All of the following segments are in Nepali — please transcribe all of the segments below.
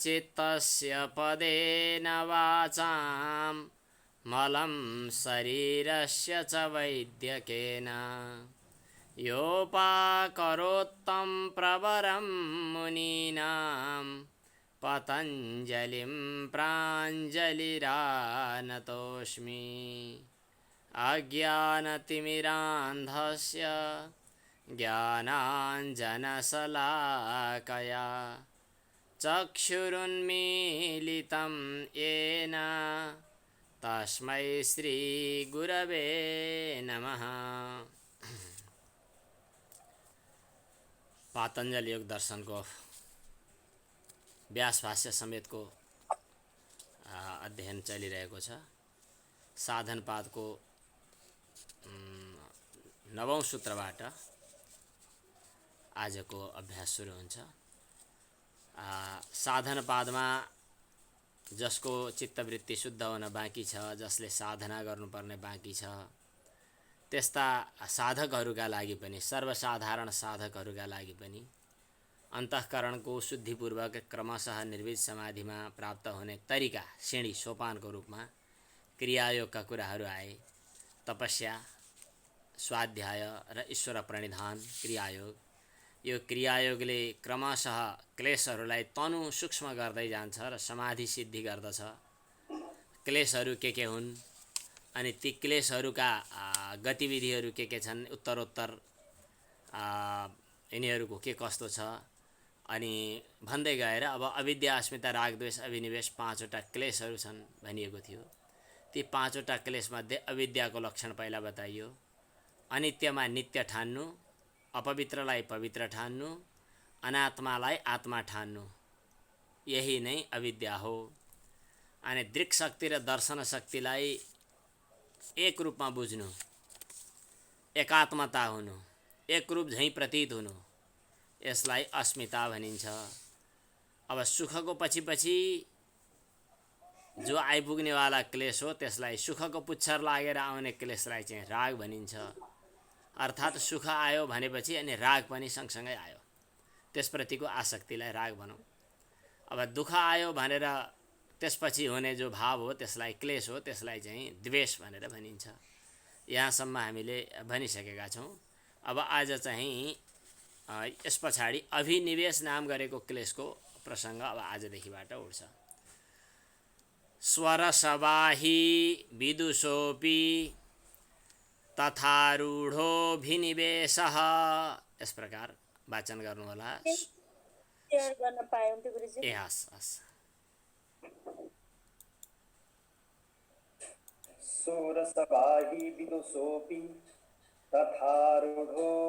चित्तस्य पदेन वाचां मलं शरीरस्य च वैद्यकेन योपाकरोत्तं प्रवरं मुनीनां पतञ्जलिं प्राञ्जलिरानतोऽस्मि अज्ञानतिमिरान्धस्य ज्ञानाञ्जनशलाकया चक्षुरुन्मीलितं येन तस्मै श्रीगुरवे नमः। पातञ्जल योग दर्शन को व्यास भाष्य समेत को अध्ययन चलिरहेको छ। साधनपाद को 9औं सूत्रबाट आजको अभ्यास सुरु हुन्छ। साधनपादमा जसको चित्तवृत्ति शुद्ध हुन बाँकी छ, जसले साधना गर्नुपर्ने बाँकी छ, त्यस्ता साधकहरूका लागि पनि, सर्वसाधारण साधकहरूका लागि पनि अन्तःकरणको शुद्धिपूर्वक क्रमशः निर्विध समाधिमा प्राप्त हुने तरिका, श्रेणी, सोपानको रूपमा क्रियायोगका कुराहरू आए। तपस्या, स्वाध्याय र ईश्वर प्रणिधान क्रियायोग। यो क्रियायोगले क्रमशः क्लेशहरूलाई तनु सूक्ष्म गर्दै जान्छ र समाधि सिद्धि गर्दछ। क्लेशहरू के हुन् अनि ती क्लेशहरूका गतिविधिहरू के छन्, उत्तरोत्तर यिनीहरूको के कस्तो छ अनि भन्दै गएर अब अविद्या, अस्मिता, राग, द्वेष, अभिनिवेश 5वटा क्लेशहरू छन् भनिएको थियो। ती 5वटा क्लेशमध्ये अविद्याको लक्षण पहिला बताइयो। अनित्यमा नित्य ठान्नु, अपवित्रलाई पवित्र ठान्नु, अनात्मालाई आत्मा ठान्नु, यही नै अविद्या हो। अनि दृक् शक्ति र दर्शन शक्तिलाई एक रूपमा बुझ्नु, एकात्मता हुनु, एक रूप झैँ प्रतीत हुनु, यसलाई अस्मिता भनिन्छ। अब सुखको पछि जो आइपुग्नेवाला क्लेश हो त्यसलाई, सुखको पुच्छर लागेर आउने क्लेशलाई चाहिँ राग भनिन्छ। अर्थात् सुख आयो भनेपछि अनि राग पनि सँगसँगै आयो, त्यसप्रतिको आसक्तिलाई राग भनौँ। अब दुःख आयो भनेर त्यसपछि हुने जो भाव हो त्यसलाई क्लेश हो, त्यसलाई चाहिँ द्वेष भनेर भनिन्छ। यहाँसम्म हामीले भनिसकेका छौँ। अब आज चाहिँ यस पछाडि अभिनिवेश नाम गरेको क्लेशको प्रसङ्ग अब आजदेखिबाट उठ्छ। स्वरसवाही विदुषोऽपि तथारूढोऽभिनिवेशः। यस प्रकार वाचन गर्नुहोला। ए हस् हस्। स्वरसवाही विदुषोऽपि तथारूढोऽभिनिवेशः।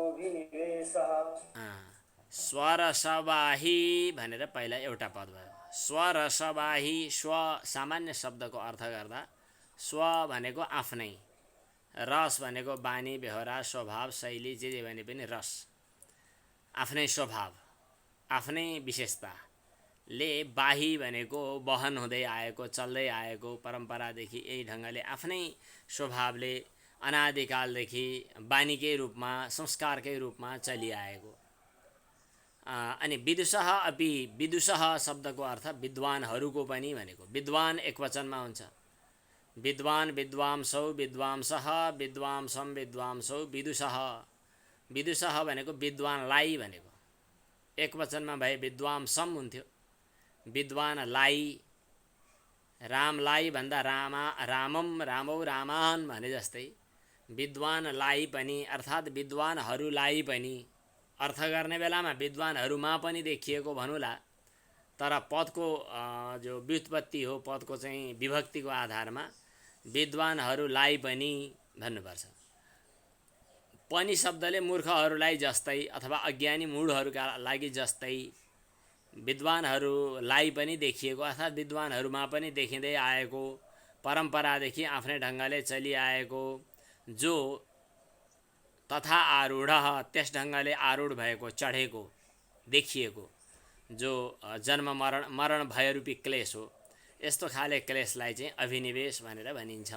स्वरसवाही भनेर पहिला एउटा पद भयो। स्वरसवाही, स्व सामान्य शब्दको अर्थ गर्दा स्व भनेको आफ्नै, रस भनेको बानी, बेहोरा, स्वभाव, शैली, जे भने पनि रस, आफ्नै स्वभाव, आफ्नै विशेषताले। बाही भनेको वहन हुँदै आएको, चल्दै आएको, परम्परादेखि यही ढङ्गले आफ्नै स्वभावले अनादिकालदेखि बानीकै रूपमा, संस्कारकै रूपमा चलिआएको। अनि विदुषः अपि, विदुषः शब्दको अर्थ विद्वानहरूको पनि भनेको। विद्वान एकवचनमा हुन्छ। विद्वान, विद्वांसौ, विद्वांसः, विद्वांसं, विद्वांसौ, विदुषः। विदुषः भनेको विद्वानलाई भनेको। एकवचनमा भए विद्वांसं हुन्थ्यो। विद्वानलाई, रामलाई भन्दा रामम, रामौ, रामान भने जस्तै विद्वानलाई पनि अर्थात् विद्वानहरूलाई पनि अर्थ गर्ने बेलामा विद्वानहरूमा पनि देखिएको भनुला। तर पदको जो व्युत्पत्ति हो, पदको चाहिँ विभक्तिको आधारमा विद्वानहरूलाई पनि भन्नुपर्छ। पनि शब्दले मूर्खहरूलाई जस्तै अथवा अज्ञानी मूढहरूका लागि जस्तै विद्वानहरूलाई पनि देखिएको अर्थात् विद्वानहरूमा पनि देखिँदै आएको, परम्परादेखि आफ्नै ढङ्गले चलिआएको, जो तथा आरूढ, त्यस ढङ्गले आरूढ भएको, चढेको, देखिएको, जो जन्म मरण भयरूपी क्लेश हो, यस्तो खाले क्लेशलाई चाहिँ अभिनिवेश भनेर भनिन्छ।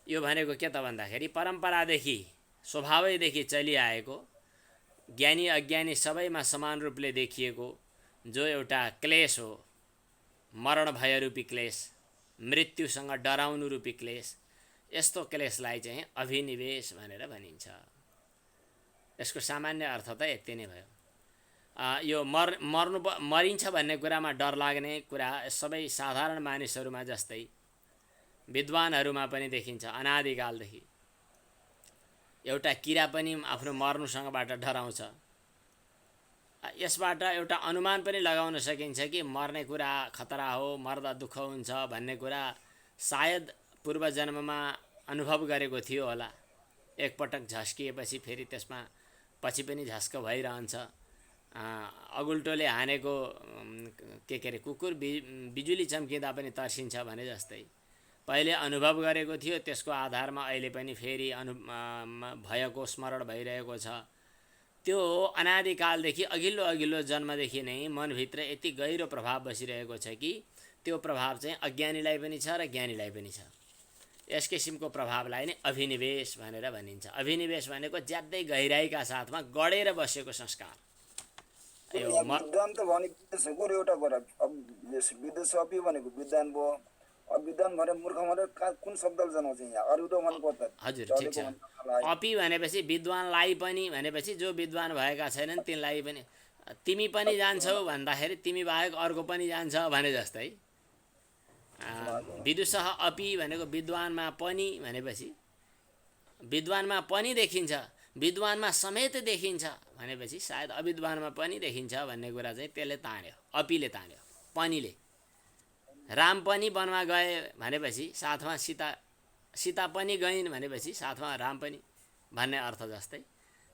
यो भनेको के त भन्दाखेरि परम्परादेखि, स्वभावैदेखि चलिआएको, ज्ञानी अज्ञानी सबैमा समान रूपले देखिएको, जो एउटा क्लेश हो, मरण भयरूपी क्लेश, मृत्युसँग डराउनु रूपी क्लेश, यस्तो क्लेशलाई चाहिँ अभिनिवेश भनेर भनिन्छ। यसको सामान्य अर्थ त यति नै भयो। यो मरिन्छ भन्ने कुरामा डर लाग्ने कुरा सबै साधारण मानिसहरूमा जस्तै विद्वानहरूमा पनि देखिन्छ। अनादिकालदेखि एउटा किरा पनि आफ्नो मर्नुसँगबाट डराउँछ। यसबाट एउटा अनुमान पनि लगाउन सकिन्छ कि मर्ने कुरा खतरा हो, मर्दा दुःख हुन्छ भन्ने कुरा सायद पूर्वजन्ममा अनुभव गरेको थियो होला। एकपटक झस्किएपछि फेरि त्यसमा पछि पनि झस्क भइरहन्छ। अगुल्टोले हानेको के अरे कुकुर बिजुली चम्किँदा पनि तर्सिन्छ भने जस्तै पहिले अनुभव गरेको थियो, त्यसको आधारमा अहिले पनि फेरि भएको स्मरण भइरहेको छ। त्यो अनादिकालदेखि अघिल्लो जन्मदेखि नै मनभित्र यति गहिरो प्रभाव बसिरहेको छ कि त्यो प्रभाव चाहिँ अज्ञानीलाई पनि छ र ज्ञानीलाई पनि छ। यस किसिमको प्रभावलाई नै अभिनिवेश भनेर भनिन्छ। अभिनिवेश भनेको ज्यादै गहिराइका साथमा गडेर बसेको संस्कार। यो विद्वान त भनिसक्यो एउटा कुरा। अब विदेश अपि भनेको विद्वान भयो। अब विद्वान भने मूर्ख भने कुन शब्दले जनाउँछ यहाँ? अरु त भन्नु पर्छ। हजुर ठिक छ। अपि भनेपछि विद्वानलाई पनि भनेपछि जो विद्वान भएका छैनन् तिनलाई पनि। तिमी पनि जान्छौ भन्दाखेरि तिमी बाहेक अर्को पनि जान्छ भने जस्तै। विदुषः अपि भनेको विद्वानमा पनि भनेपछि विद्वानमा पनि देखिन्छ, विद्वानमा समेत देखिन्छ भनेपछि सायद अविद्वानमा पनि देखिन्छ भन्ने कुरा चाहिँ त्यसले तान्यो, अपिले तान्यो, पनिले। राम पनि वनमा गए भनेपछि साथमा सीता पनि गइन् भनेपछि साथमा राम पनि भन्ने अर्थ जस्तै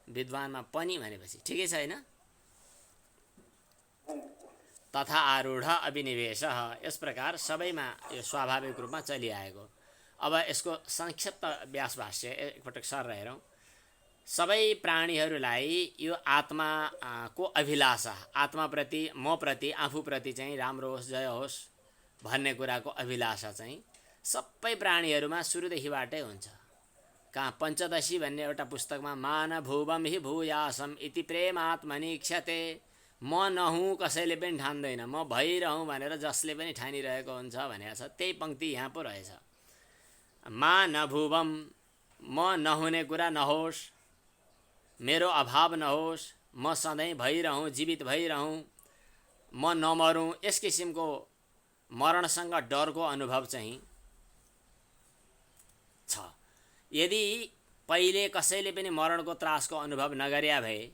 विद्वानमा पनि भनेपछि ठिकै छ हैन? तथा आरूढ अभिनिवेश। यस प्रकार सबैमा यो स्वाभाविक रूपमा चलिआएको। अब यसको संक्षिप्त व्यास भाष्य एकपटक सर हेरौँ। सबै प्राणीहरूलाई यो आत्माको अभिलाषा, आत्माप्रति, मप्रति, आफूप्रति चाहिँ राम्रो होस्, जय होस् भन्ने कुराको अभिलाषा चाहिँ सबै प्राणीहरूमा सुरुदेखिबाटै हुन्छ। कहाँ पञ्चदशी भन्ने एउटा पुस्तकमा मान भुवम हि भूयासम इति प्रेमात्मनिक्षते, म नहुँ कसैले पनि ठान्दैन, म भइरहँ भनेर जसले पनि ठानिरहेको हुन्छ भनेको छ। त्यही पङ्क्ति यहाँ पो रहेछ। मा नभुवम, म नहुने कुरा नहोस्, मेरो अभाव नहोस्, म सधैँ भइरहँ, जीवित भइरहँ, म नमरौँ। यस किसिमको मरणसँग डरको अनुभव चाहिँ छ। यदि पहिले कसैले पनि मरणको त्रासको अनुभव नगर्या भए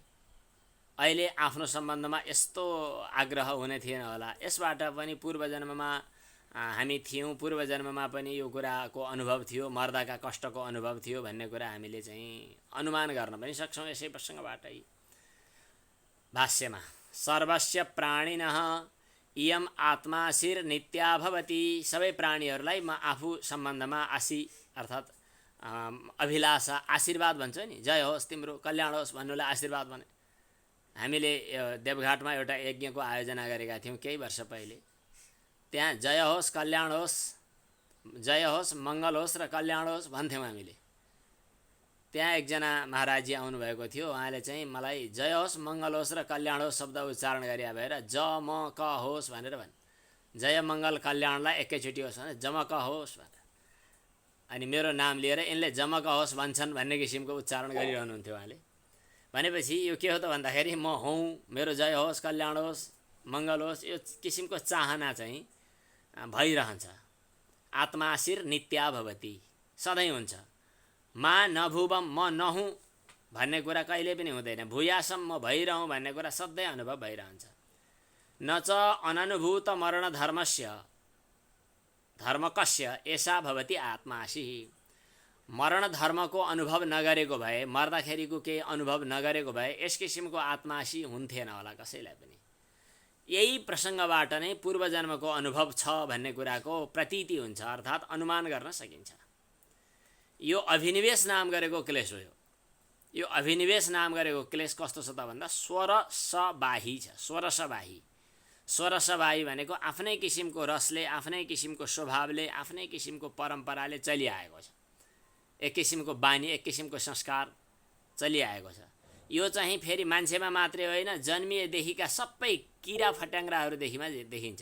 अहिले आफ्नो सम्बन्धमा यस्तो आग्रह हुने थिएन होला। यसबाट पनि पूर्वजन्ममा हामी थियौँ, पूर्वजन्ममा पनि यो कुराको अनुभव थियो, मर्दाका कष्टको अनुभव थियो भन्ने कुरा हामीले चाहिँ अनुमान गर्न पनि सक्छौँ यसै प्रसङ्गबाटै। भाष्यमा सर्वस्य प्राणिनः इयम आत्माशिर नित्या भवति। सबै प्राणीहरूलाई म आफू सम्बन्धमा अर्थात् अभिलाषा, आशीर्वाद भन्छ नि, जय होस् तिम्रो, कल्याण होस् भन्नुलाई आशीर्वाद भने। हामीले देवघाटमा एउटा यज्ञको आयोजना गरेका थियौँ केही वर्ष पहिले। त्यहाँ जय होस्, कल्याण होस्, जय होस्, मङ्गल होस् र कल्याण होस् भन्थ्यौँ हामीले। त्यहाँ एकजना महाराजी आउनुभएको थियो। उहाँले चाहिँ मलाई जय होस्, मङ्गल होस् र कल्याण होस् शब्द उच्चारण गरे भएर ज म क होस् भनेर भन्। जय मङ्गल कल्याणलाई एकैचोटि होस् भने जमक होस् भनेर। अनि मेरो नाम लिएर यिनले जमक होस् भन्छन् भन्ने किसिमको उच्चारण गरिरहनुहुन्थ्यो उहाँले। भनेपछि यो के हो त भन्दाखेरि म हौँ, मेरो जय होस्, कल्याण होस्, मङ्गल होस्, यो किसिमको चाहना चाहिँ भइरहन्छ। आत्माशिर नित्या भवति, सधैँ हुन्छ। मा नभुवम, म नहुँ भन्ने कुरा कहिले पनि हुँदैन। भूयासम, म भइरहँ भन्ने कुरा सधैँ अनुभव भइरहन्छ। न च अननुभूत मरण धर्मकस्य एषा भवति आत्माशी। मरण धर्मको अनुभव नगरेको भए, मर्दाखेरिको केही अनुभव नगरेको भए यस किसिमको आत्माशी हुन्थेन होला कसैलाई पनि। यही प्रसङ्गबाट नै पूर्वजन्मको अनुभव छ भन्ने कुराको प्रतीति हुन्छ, अर्थात् अनुमान गर्न सकिन्छ। यो अभिनिवेश नाम गरेको क्लेश हो। यो अभिनिवेश नाम गरेको क्लेश कस्तो छ त भन्दा स्वरसबाही छ। स्वरसबाही भनेको आफ्नै किसिमको रसले, आफ्नै किसिमको स्वभावले, आफ्नै किसिमको परम्पराले चलिआएको छ। एक किसिमको बानी, एक किसिमको संस्कार चलिआएको छ। यो चाहिँ फेरि मान्छेमा मात्रै होइन, जन्मिएदेखिका सबै किरा फट्याङ्ग्राहरूदेखिमा देखिन्छ।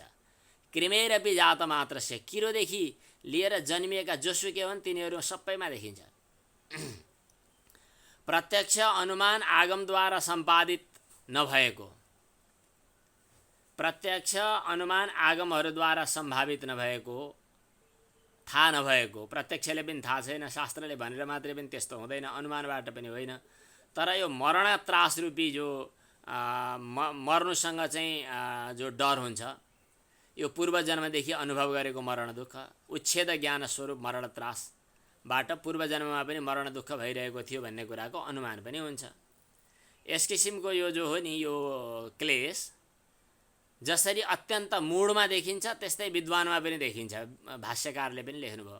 कृमेरपि जात मात्रस्य, किरोदेखि लिएर जन्मिएका जोसुकै हुन् तिनीहरू सबैमा देखिन्छ। प्रत्यक्ष अनुमान आगमद्वारा सम्पादित नभएको, प्रत्यक्ष अनुमान आगमहरूद्वारा सम्भावित नभएको, थाहा नभएको, प्रत्यक्षले पनि थाहा छैन, शास्त्रले भनेर मात्रै पनि त्यस्तो हुँदैन, अनुमानबाट पनि होइन। तर यो मरण त्रास रूपी जो मर्नुसँग चाहिँ जो डर हुन्छ, यो पूर्वजन्मदेखि अनुभव गरेको मरण दुःख, उच्छेद ज्ञान स्वरूप मरण त्रासबाट पूर्वजन्ममा पनि मरण दुःख भइरहेको थियो भन्ने कुराको अनुमान पनि हुन्छ। यस किसिमको यो जो हो नि यो क्लेश जसरी अत्यन्त मूढमा देखिन्छ त्यस्तै विद्वानमा पनि देखिन्छ। भाष्यकारले पनि लेख्नुभयो,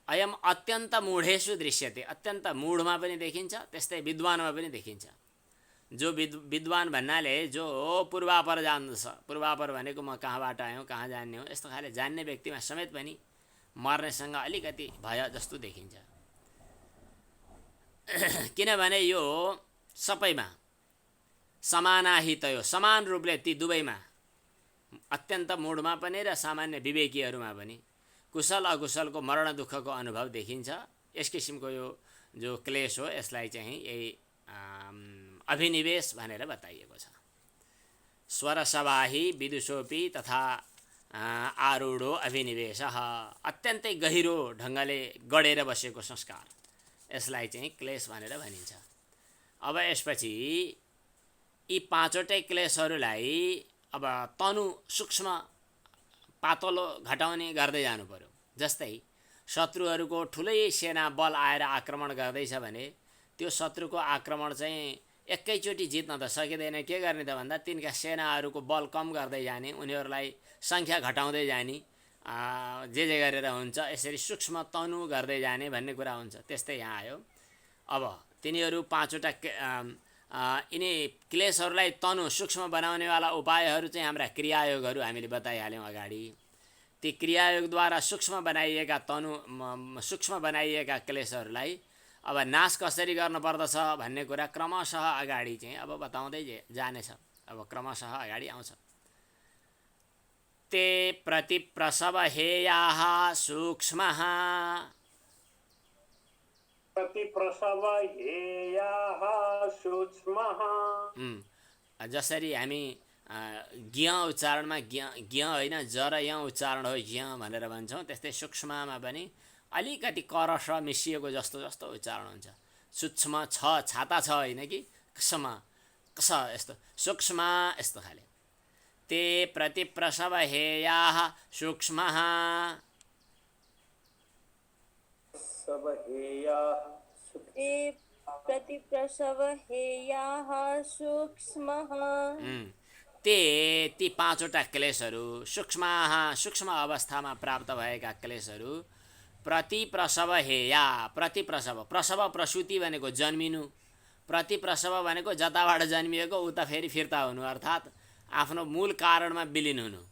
अयम अत्यन्त मूढेषु दृश्यते, अत्यन्त मूढमा पनि देखिन्छ त्यस्तै विद्वानमा पनि देखिन्छ। जो विद्वान भन्नाले जो पूर्वापर जान्दछ, पूर्वापर भनेको म कहाँबाट आयौँ कहाँ जान्ने हो यस्तो खाले जान्ने व्यक्तिमा समेत पनि मर्नेसँग अलिकति भय जस्तो देखिन्छ। किनभने यो सबैमा समानाहित, यो समान रूपले ती दुवैमा अत्यन्त मूढमा पनि र सामान्य विवेकीहरूमा पनि कुशल अकुशलको मरण दुःखको अनुभव देखिन्छ। यस किसिमको यो जो क्लेश हो यसलाई चाहिँ यही अभिनिवेश भनेर बताइएको छ। स्वरसवाही विदुषोपि तथा आरूढो अभिनिवेश, अत्यन्तै गहिरो ढङ्गले गढेर बसेको संस्कार, यसलाई चाहिँ क्लेश भनेर भनिन्छ। अब यसपछि यी पाँचवटै क्लेशहरूलाई अब तनु सूक्ष्म पातलो घटाउने गर्दै जानु पर्यो। जस्तै शत्रुहरूको ठुलै सेना बल आएर आक्रमण गर्दैछ भने त्यो शत्रुको आक्रमण चाहिँ एकैचोटि जित्न त सकिँदैन। के गर्ने त भन्दा तिनका सेनाहरूको बल कम गर्दै जाने, उनीहरूलाई सङ्ख्या घटाउँदै जाने, जे गरेर हुन्छ यसरी सूक्ष्म तनु गर्दै जाने भन्ने कुरा हुन्छ। त्यस्तै यहाँ आयो। अब तिनीहरू पाँचवटा यिनी क्लेशहरूलाई तनु सूक्ष्म बनाउनेवाला उपायहरू चाहिँ हाम्रा क्रियायोगहरू हामीले बताइहाल्यौँ अगाडि। ती क्रियायोगद्वारा सूक्ष्म बनाइएका सूक्ष्म बनाइएका क्लेशहरूलाई अब नाश कसरी गर्नुपर्दछ भन्ने कुरा क्रमशः अगाडि चाहिँ अब बताउँदै जानेछ। अब क्रमशः अगाडि आउँछ। ते प्रतिप्रसव हेयाः सूक्ष्मः, प्रतिप्रसव हेयाः सूक्ष्मः। जसरी हामी ज्ञ उच्चारणमा ज्ञ होइन जर य उच्चारण हो ज्ञ भनेर भन्छौँ, त्यस्तै सूक्ष्ममा पनि अलिकति करस मिसिएको जस्तो जस्तो उच्चारण हुन्छ। सूक्ष्म छ, छाता छ होइन कि क्षम कस यस्तो सूक्ष्म यस्तो खाले। ते प्रतिप्रसव हेयाः सूक्ष्मः, ते प्रतिप्रसव हेयाः सूक्ष्मः। ते ती पाँचवटा क्लेशहरू सूक्ष्मः, सूक्ष्म अवस्थामा प्राप्त भएका क्लेशहरू प्रतिप्रसव हेया, प्रतिप्रसव, प्रसव प्रसुति भनेको जन्मिनु, प्रतिप्रसव भनेको जताबाट जन्मिएको उता फेरि फिर्ता हुनु, अर्थात् आफ्नो मूल कारणमा विलिन हुनु।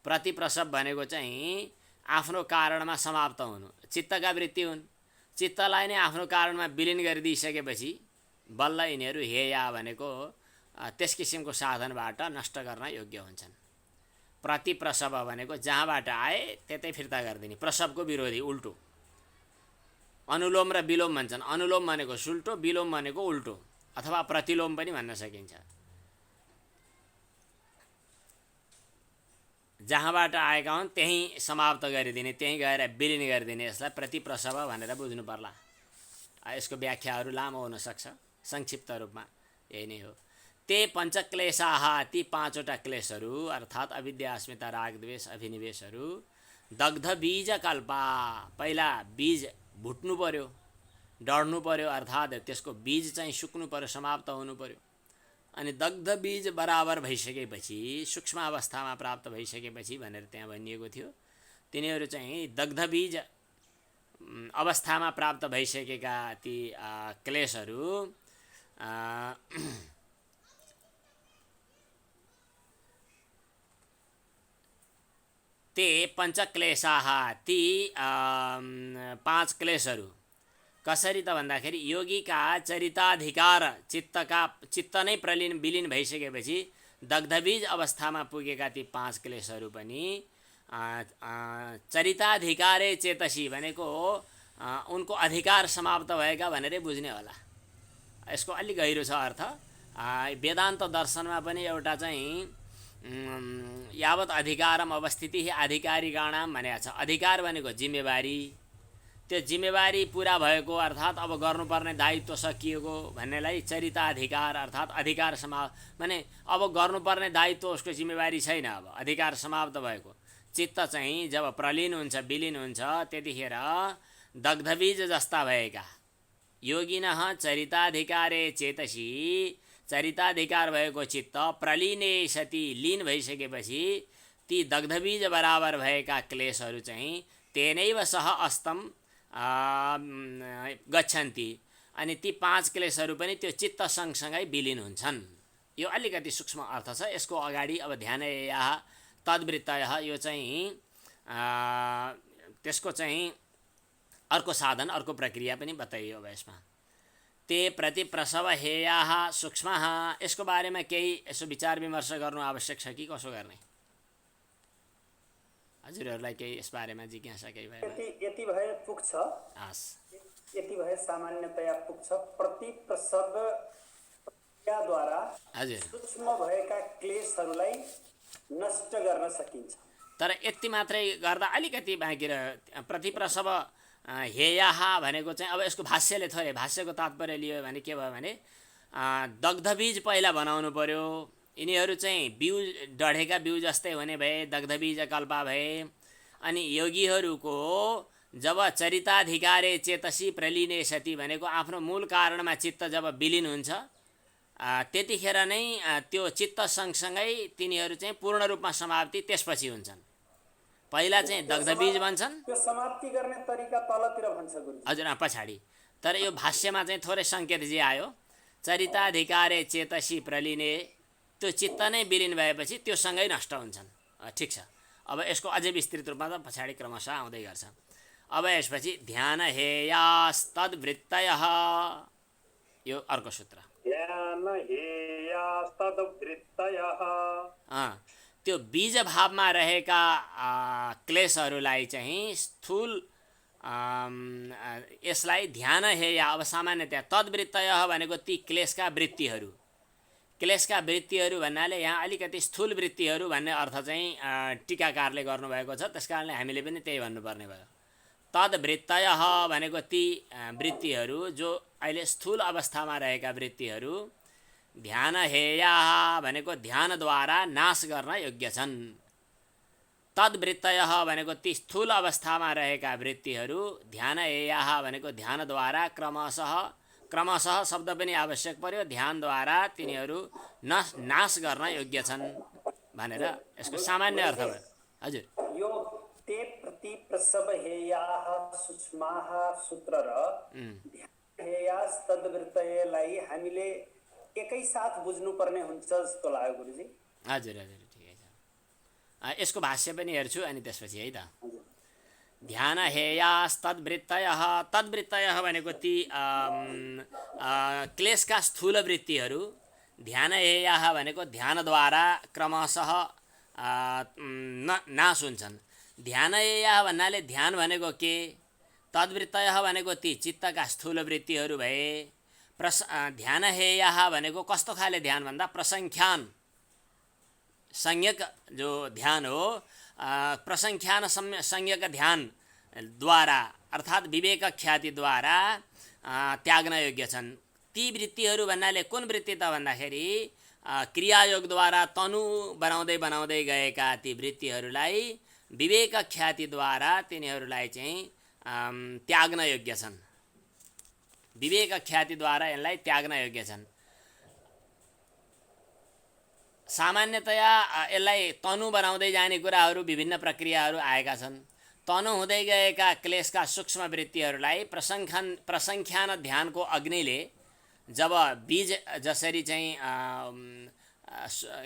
प्रतिप्रसव भनेको चाहिँ आफ्नो कारणमा समाप्त हुनु, चित्तका वृत्ति हुन्। चित्तलाई नै आफ्नो कारणमा विलिन गरिदिइसकेपछि बल्ल यिनीहरू हेया भनेको त्यस किसिमको साधनबाट नष्ट गर्न योग्य हुन्छन्। प्रतिप्रसव भनेको जहाँबाट आए त्यतै फिर्ता गरिदिने, प्रसवको विरोधी उल्टो। अनुलोम र विलोम भन्छन्। अनुलोम भनेको सुल्टो, विलोम भनेको उल्टो, अथवा प्रतिलोम पनि भन्न सकिन्छ। जहाँबाट आएका हुन् त्यहीँ समाप्त गरिदिने, त्यहीँ गएर विलिन गरिदिने, यसलाई प्रतिप्रसव भनेर बुझ्नु पर्ला। यसको व्याख्याहरू लामो हुनसक्छ, संक्षिप्त रूपमा यही नै हो। ते पञ्चक्लेशाः, ती पाँचवटा क्लेशहरू अर्थात् अविद्या अस्मिता राग द्वेष अभिनिवेशहरू दग्ध बीज कल्पा, पहिला बीज भुट्नु पर्यो, डढ्नु पर्यो, अर्थात् त्यसको बीज चाहिँ सुक्नु पर्यो, समाप्त हुनु पर्यो। अनि दग्ध बीज बराबर भइसकेपछि, सूक्ष्म अवस्थामा प्राप्त भइसकेपछि भनेर त्यहाँ भनिएको थियो, तिनीहरू चाहिँ दग्ध बीज अवस्थामा प्राप्त भइसकेका ती क्लेशहरू ते पञ्चक्लेशाः, ती पाँच क्लेशहरू कसरी त भन्दाखेरि योगीका चरिताधिकार चित्त नै विलिन भइसकेपछि दग्धबीज अवस्थामा पुगेका ती 5 क्लेशहरू पनि चरिताधिकारे चेतसी भनेको उनको अधिकार समाप्त भएका भनेरै बुझ्ने होला। यसको अलि गहिरो छ अर्थ। वेदान्त दर्शनमा पनि एउटा चाहिँ यावत अधिकारम अवस्थिति अधिकारिकाणाम भनेको छ। अधिकार भनेको जिम्मेवारी, त्यो जिम्मेवारी पुरा भएको अर्थात् अब गर्नुपर्ने दायित्व सकिएको भन्नेलाई चरिताधिकार अर्थात् अधिकार समाप्त माने अब गर्नुपर्ने दायित्व उसको जिम्मेवारी छैन, अब अधिकार समाप्त भएको। चित्त चाहिँ जब प्रलीन हुन्छ विलीन हुन्छ त्यतिखेर दग्धबीज जस्ता भएका योगिनः चरिताधिकारे चेतसी, चरिताधिकार भएको चित्त प्रलीने सति लीन भइसकेपछि ती दग्धबीज बराबर भएका क्लेशहरू चाहिँ तेनैव सह अस्तम गच्छन्ति, अनि ती 5 क्लेशहरू पनि त्यो चित्त सँगसँगै विलीन हुन्छन्। यो अलिकति सूक्ष्म अर्थ छ। यसको अगाडि अब ध्यानया तद्वृत्तयः यो चाहिँ त्यसको चाहिँ अर्को साधन अर्को प्रक्रिया पनि बताइयो। अब यसमा ते प्रतिप्रसव हेयाः सूक्ष्मः, यसको बारेमा केही यसो विचार विमर्श गर्नु आवश्यक छ कि कसो गर्ने? हजुरहरूलाई केही यस बारेमा जिज्ञासा केही भयो? यति भए पुग्छ। हस्, यति भए सामान्यतया पुग्छ। प्रतिप्रसव क्रियाद्वारा हजुर सूक्ष्म भएका क्लेशहरूलाई नष्ट गर्न सकिन्छ। तर यति मात्रै गर्दा अलिकति बाँकी रह्यो। प्रतिप्रसव हेयाः भनेको चाहिँ अब यसको भाष्यले थोरै भाष्यको तात्पर्य लियो भने के भयो भने दग्धबीज पहिला बनाउनु पर्यो। यिनीहरू चाहिँ बिउ डढेका बिउ जस्तै हुने भए दग्धबीज कल्पा भए। अनि योगीहरूको जब चरिताधिकारे चेतसी प्रलीने सति भनेको आफ्नो मूल कारणमा चित्त जब विलीन हुन्छ त्यतिखेर नै त्यो चित्त सँगसँगै तिनीहरू चाहिँ पूर्ण रूपमा समाप्ति त्यसपछि हुन्छन्। पहिला चाहिँ दग्धबीज बन्छन्। त्यो समाप्ति गर्ने तरिका तलतिर भन्छ गुरुजी। हजुर पछाडि। तर यो भाष्यमा चाहिँ थोरै सङ्केत जे आयो चरिताधिकारे चेतसी प्रलीने, त्यो चित्त नै विलीन भएपछि त्यो सँगै नष्ट हुन्छन्। ठिक छ। अब यसको अझै विस्तृत रूपमा त पछाडि क्रमशः आउँदै गर्छ। अब यसपछि ध्यान हेयास्तद्वृत्तयः, यो अर्को सूत्र। ध्यान हेयास्तद्वृत्तयः, त्यो बीज भावमा रहेका क्लेशहरूलाई चाहिँ स्थूल यसलाई ध्यान हेया, अब सामान्यतया तद्वृत्तयः भनेको ती क्लेशका वृत्तिहरू। क्लेशका वृत्तिहरू भन्नाले यहाँ अलिकति स्थूल वृत्तिहरू भन्ने अर्थ चाहिँ टीकाकारले गर्नुभएको छ, त्यस कारणले हामीले पनि त्यही भन्नुपर्ने भयो। तद्वृत्तयः भनेको ती वृत्तिहरू जो अहिले स्थूल अवस्थामा रहेका वृत्तिहरू, ध्यान हेयाः भनेको ध्यानद्वारा नाश गर्न योग्य छन्। तद्वृत्तयः भनेको ती स्थूल अवस्थामा रहेका वृत्तिहरू, ध्यान हेयाः भनेको ध्यानद्वारा क्रमशः शब्द पनि आवश्यक पर्यो, ध्यानद्वारा तिनीहरू नाश गर्न योग्य छन् भनेर यसको सामान्य अर्थ भयो। हजुर, यो ते प्रतिप्रसव हेयाः सूक्ष्माः सूत्र र ध्यान हेयास्तद्वृत्तयलाई हामीले एकैसाथ बुझ्नुपर्ने हुन्छ जस्तो लाग्यो गुरुजी। हजुर हजुर ठिकै छ। यसको भाष्य पनि हेर्छु अनि त्यसपछि है त। ध्यान हेयास्तद्वृत्तयः, तद्वृत्तयः भनेको ती क्लेशका स्थूल वृत्तिहरू, ध्यान हेयाः भनेको ध्यानद्वारा क्रमशः नाश हुन्छन्। ध्यान हेयाः भन्नाले ध्यान भनेको के, तद्वृत्तयः भनेको ती चित्तका स्थूल वृत्तिहरू भए। ध्यान हेयाः भनेको कस्तो खाले ध्यान भन्दा प्रसङ्ख्यान संज्ञक जो ध्यान हो, प्रसङ्ख्यान संज्ञक ध्यानद्वारा अर्थात् विवेक ख्यातिद्वारा त्याग्न योग्य छन्। ती वृत्तिहरू भन्नाले कुन वृत्ति त भन्दाखेरि क्रियायोगद्वारा तनु बनाउँदै बनाउँदै गएका ती वृत्तिहरूलाई विवेक ख्यातिद्वारा तिनीहरूलाई चाहिँ त्याग्न योग्य छन्। विवेक ख्यातिद्वारा यसलाई त्याग्न योग्य छन्। सामान्यतया यसलाई तनु बनाउँदै जाने कुराहरू विभिन्न प्रक्रियाहरू आएका छन्। तनु हुँदै गएका क्लेशका सूक्ष्म वृत्तिहरूलाई प्रसङ्ख्यान ध्यानको अग्निले जब बीज जसरी चाहिँ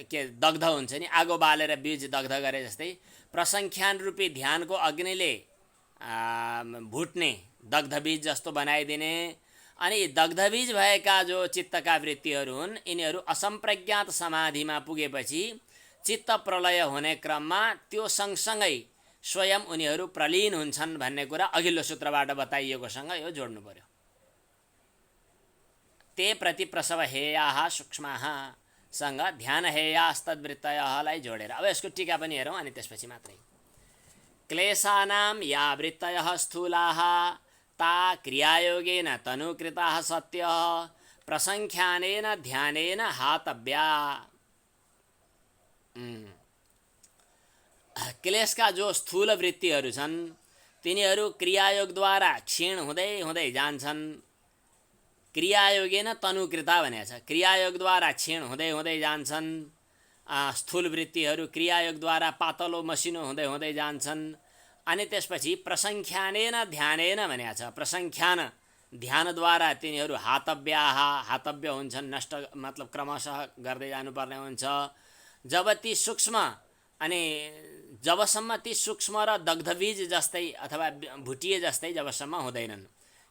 के दग्ध हुन्छ नि, आगो बालेर बीज दग्ध गरे जस्तै प्रसङ्ख्यान रूपी ध्यानको अग्निले भुट्ने दग्धबीज जस्तो बनाइदिने। अनि दग्धबीज भएका जो चित्तका वृत्तिहरू हुन् यिनीहरू असम्प्रज्ञात समाधिमा पुगेपछि चित्त प्रलय हुने क्रममा त्यो सँगसँगै स्वयं उनीहरू प्रलीन हुन्छन् भन्ने कुरा अघिल्लो सूत्रबाट बताइएकोसँग यो जोड्नु पर्यो। ते प्रतिप्रसव हेयाः सूक्ष्माः सँग ध्यान हेयास्तद्वृत्तयलाई जोडेर अब यसको टीका पनि हेरौँ अनि त्यसपछि मात्रै। क्लेशानां या वृत्तयः स्थूलाः ता क्रियायोगेन तनुकृताः सत्यः प्रसंख्यानेन ध्यानेन हातव्या। क्लेशका जो स्थूल वृत्तिहरू छन् तिनीहरू क्रियायोगद्वारा क्षीण हुँदै हुँदै जान्छन्। क्रियायोगेन तनुकृता भनेको छ, क्रियायोगद्वारा क्षीण हुँदै हुँदै जान्छन्। स्थूल वृत्तिहरू क्रियायोगद्वारा पातलो मसिनो हुँदै हुँदै जान्छन्। अनि त्यसपछि प्रसंख्यानेन ध्यानेन भनेको छ, प्रसंख्यान ध्यानद्वारा तिनीहरू हातव्य हुन्छन्, नष्ट मतलब क्रमशः गर्दै जानुपर्ने हुन्छ। जब ती सूक्ष्म अनि जबसम्म ती सूक्ष्म र दग्धबीज जस्तै अथवा भुटिए जस्तै जबसम्म हुँदैनन्,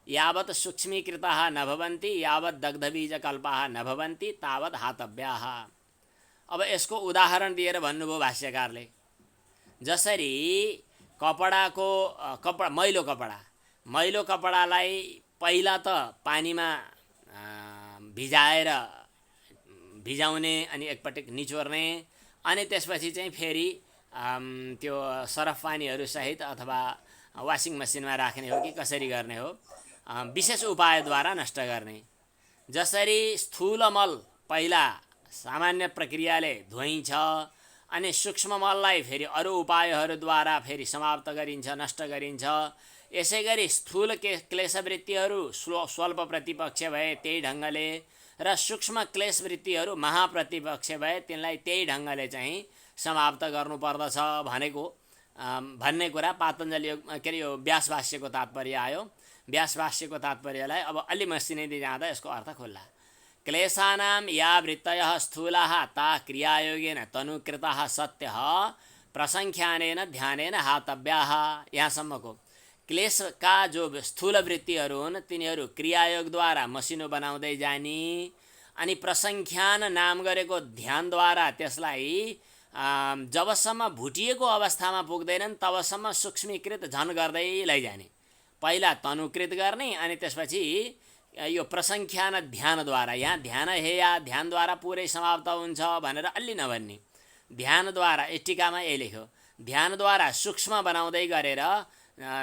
यावत् सूक्ष्मीकृताः न भवन्ति यावत् दग्धबीजकल्पाः न भवन्ति तावत् हातव्याः। अब यसको उदाहरण दिएर भन्नुभयो भाष्यकारले, जसरी मैलो कपडालाई पहिला त पानीमा भिजाउने अनि एकपटक निचोर्ने अनि त्यसपछि चाहिँ फेरि त्यो सरफ पानीहरू सहित अथवा वासिङ मसिनमा राख्ने हो कि कसरी गर्ने हो, विशेष उपायद्वारा नष्ट गर्ने। जसरी स्थूल मल पहिला सामान्य प्रक्रियाले धोइन्छ अनि सूक्ष्म मललाई फेरि अरू उपायहरूद्वारा फेरि समाप्त गरिन्छ, नष्ट गरिन्छ। यसै गरी स्थूल क्लेशवृत्तिहरू स्वल्प प्रतिपक्ष भए त्यही ढङ्गले र सूक्ष्म क्लेशवृत्तिहरू महाप्रतिपक्ष भए तिनलाई त्यही ढङ्गले चाहिँ समाप्त गर्नुपर्दछ भन्ने कुरा पातञ्जलि के अरे यो व्यास भाष्यको तात्पर्य आयो। व्यास भाष्यको तात्पर्यलाई अब अलि मसिनिँदै जाँदा यसको अर्थ खुल्ला। क्लेशानां या वृत्तयः स्थूलाः ता क्रियायोगेन तनुकृताः सत्यः प्रसंख्यानेन ध्यानेन हातव्याः। यहाँसम्मको क्लेशका जो स्थूल वृत्तिहरू हुन् तिनीहरू क्रियायोगद्वारा मसिनो बनाउँदै जाने अनि प्रसंख्यान नाम गरेको ध्यानद्वारा त्यसलाई जबसम्म भुटिएको अवस्थामा पुग्दैनन् तबसम्म सूक्ष्मीकृत झन गर्दै लैजाने। पहिला तनुकृत गर्ने अनि त्यसपछि यो प्रसंख्यान ध्यानद्वारा, यहाँ ध्यान हेया ध्यानद्वारा पुरै समाप्त हुन्छ भनेर अलि नभन्ने, ध्यानद्वारा टिकामा यही लेख्यो, ध्यानद्वारा सूक्ष्म बनाउँदै गरेर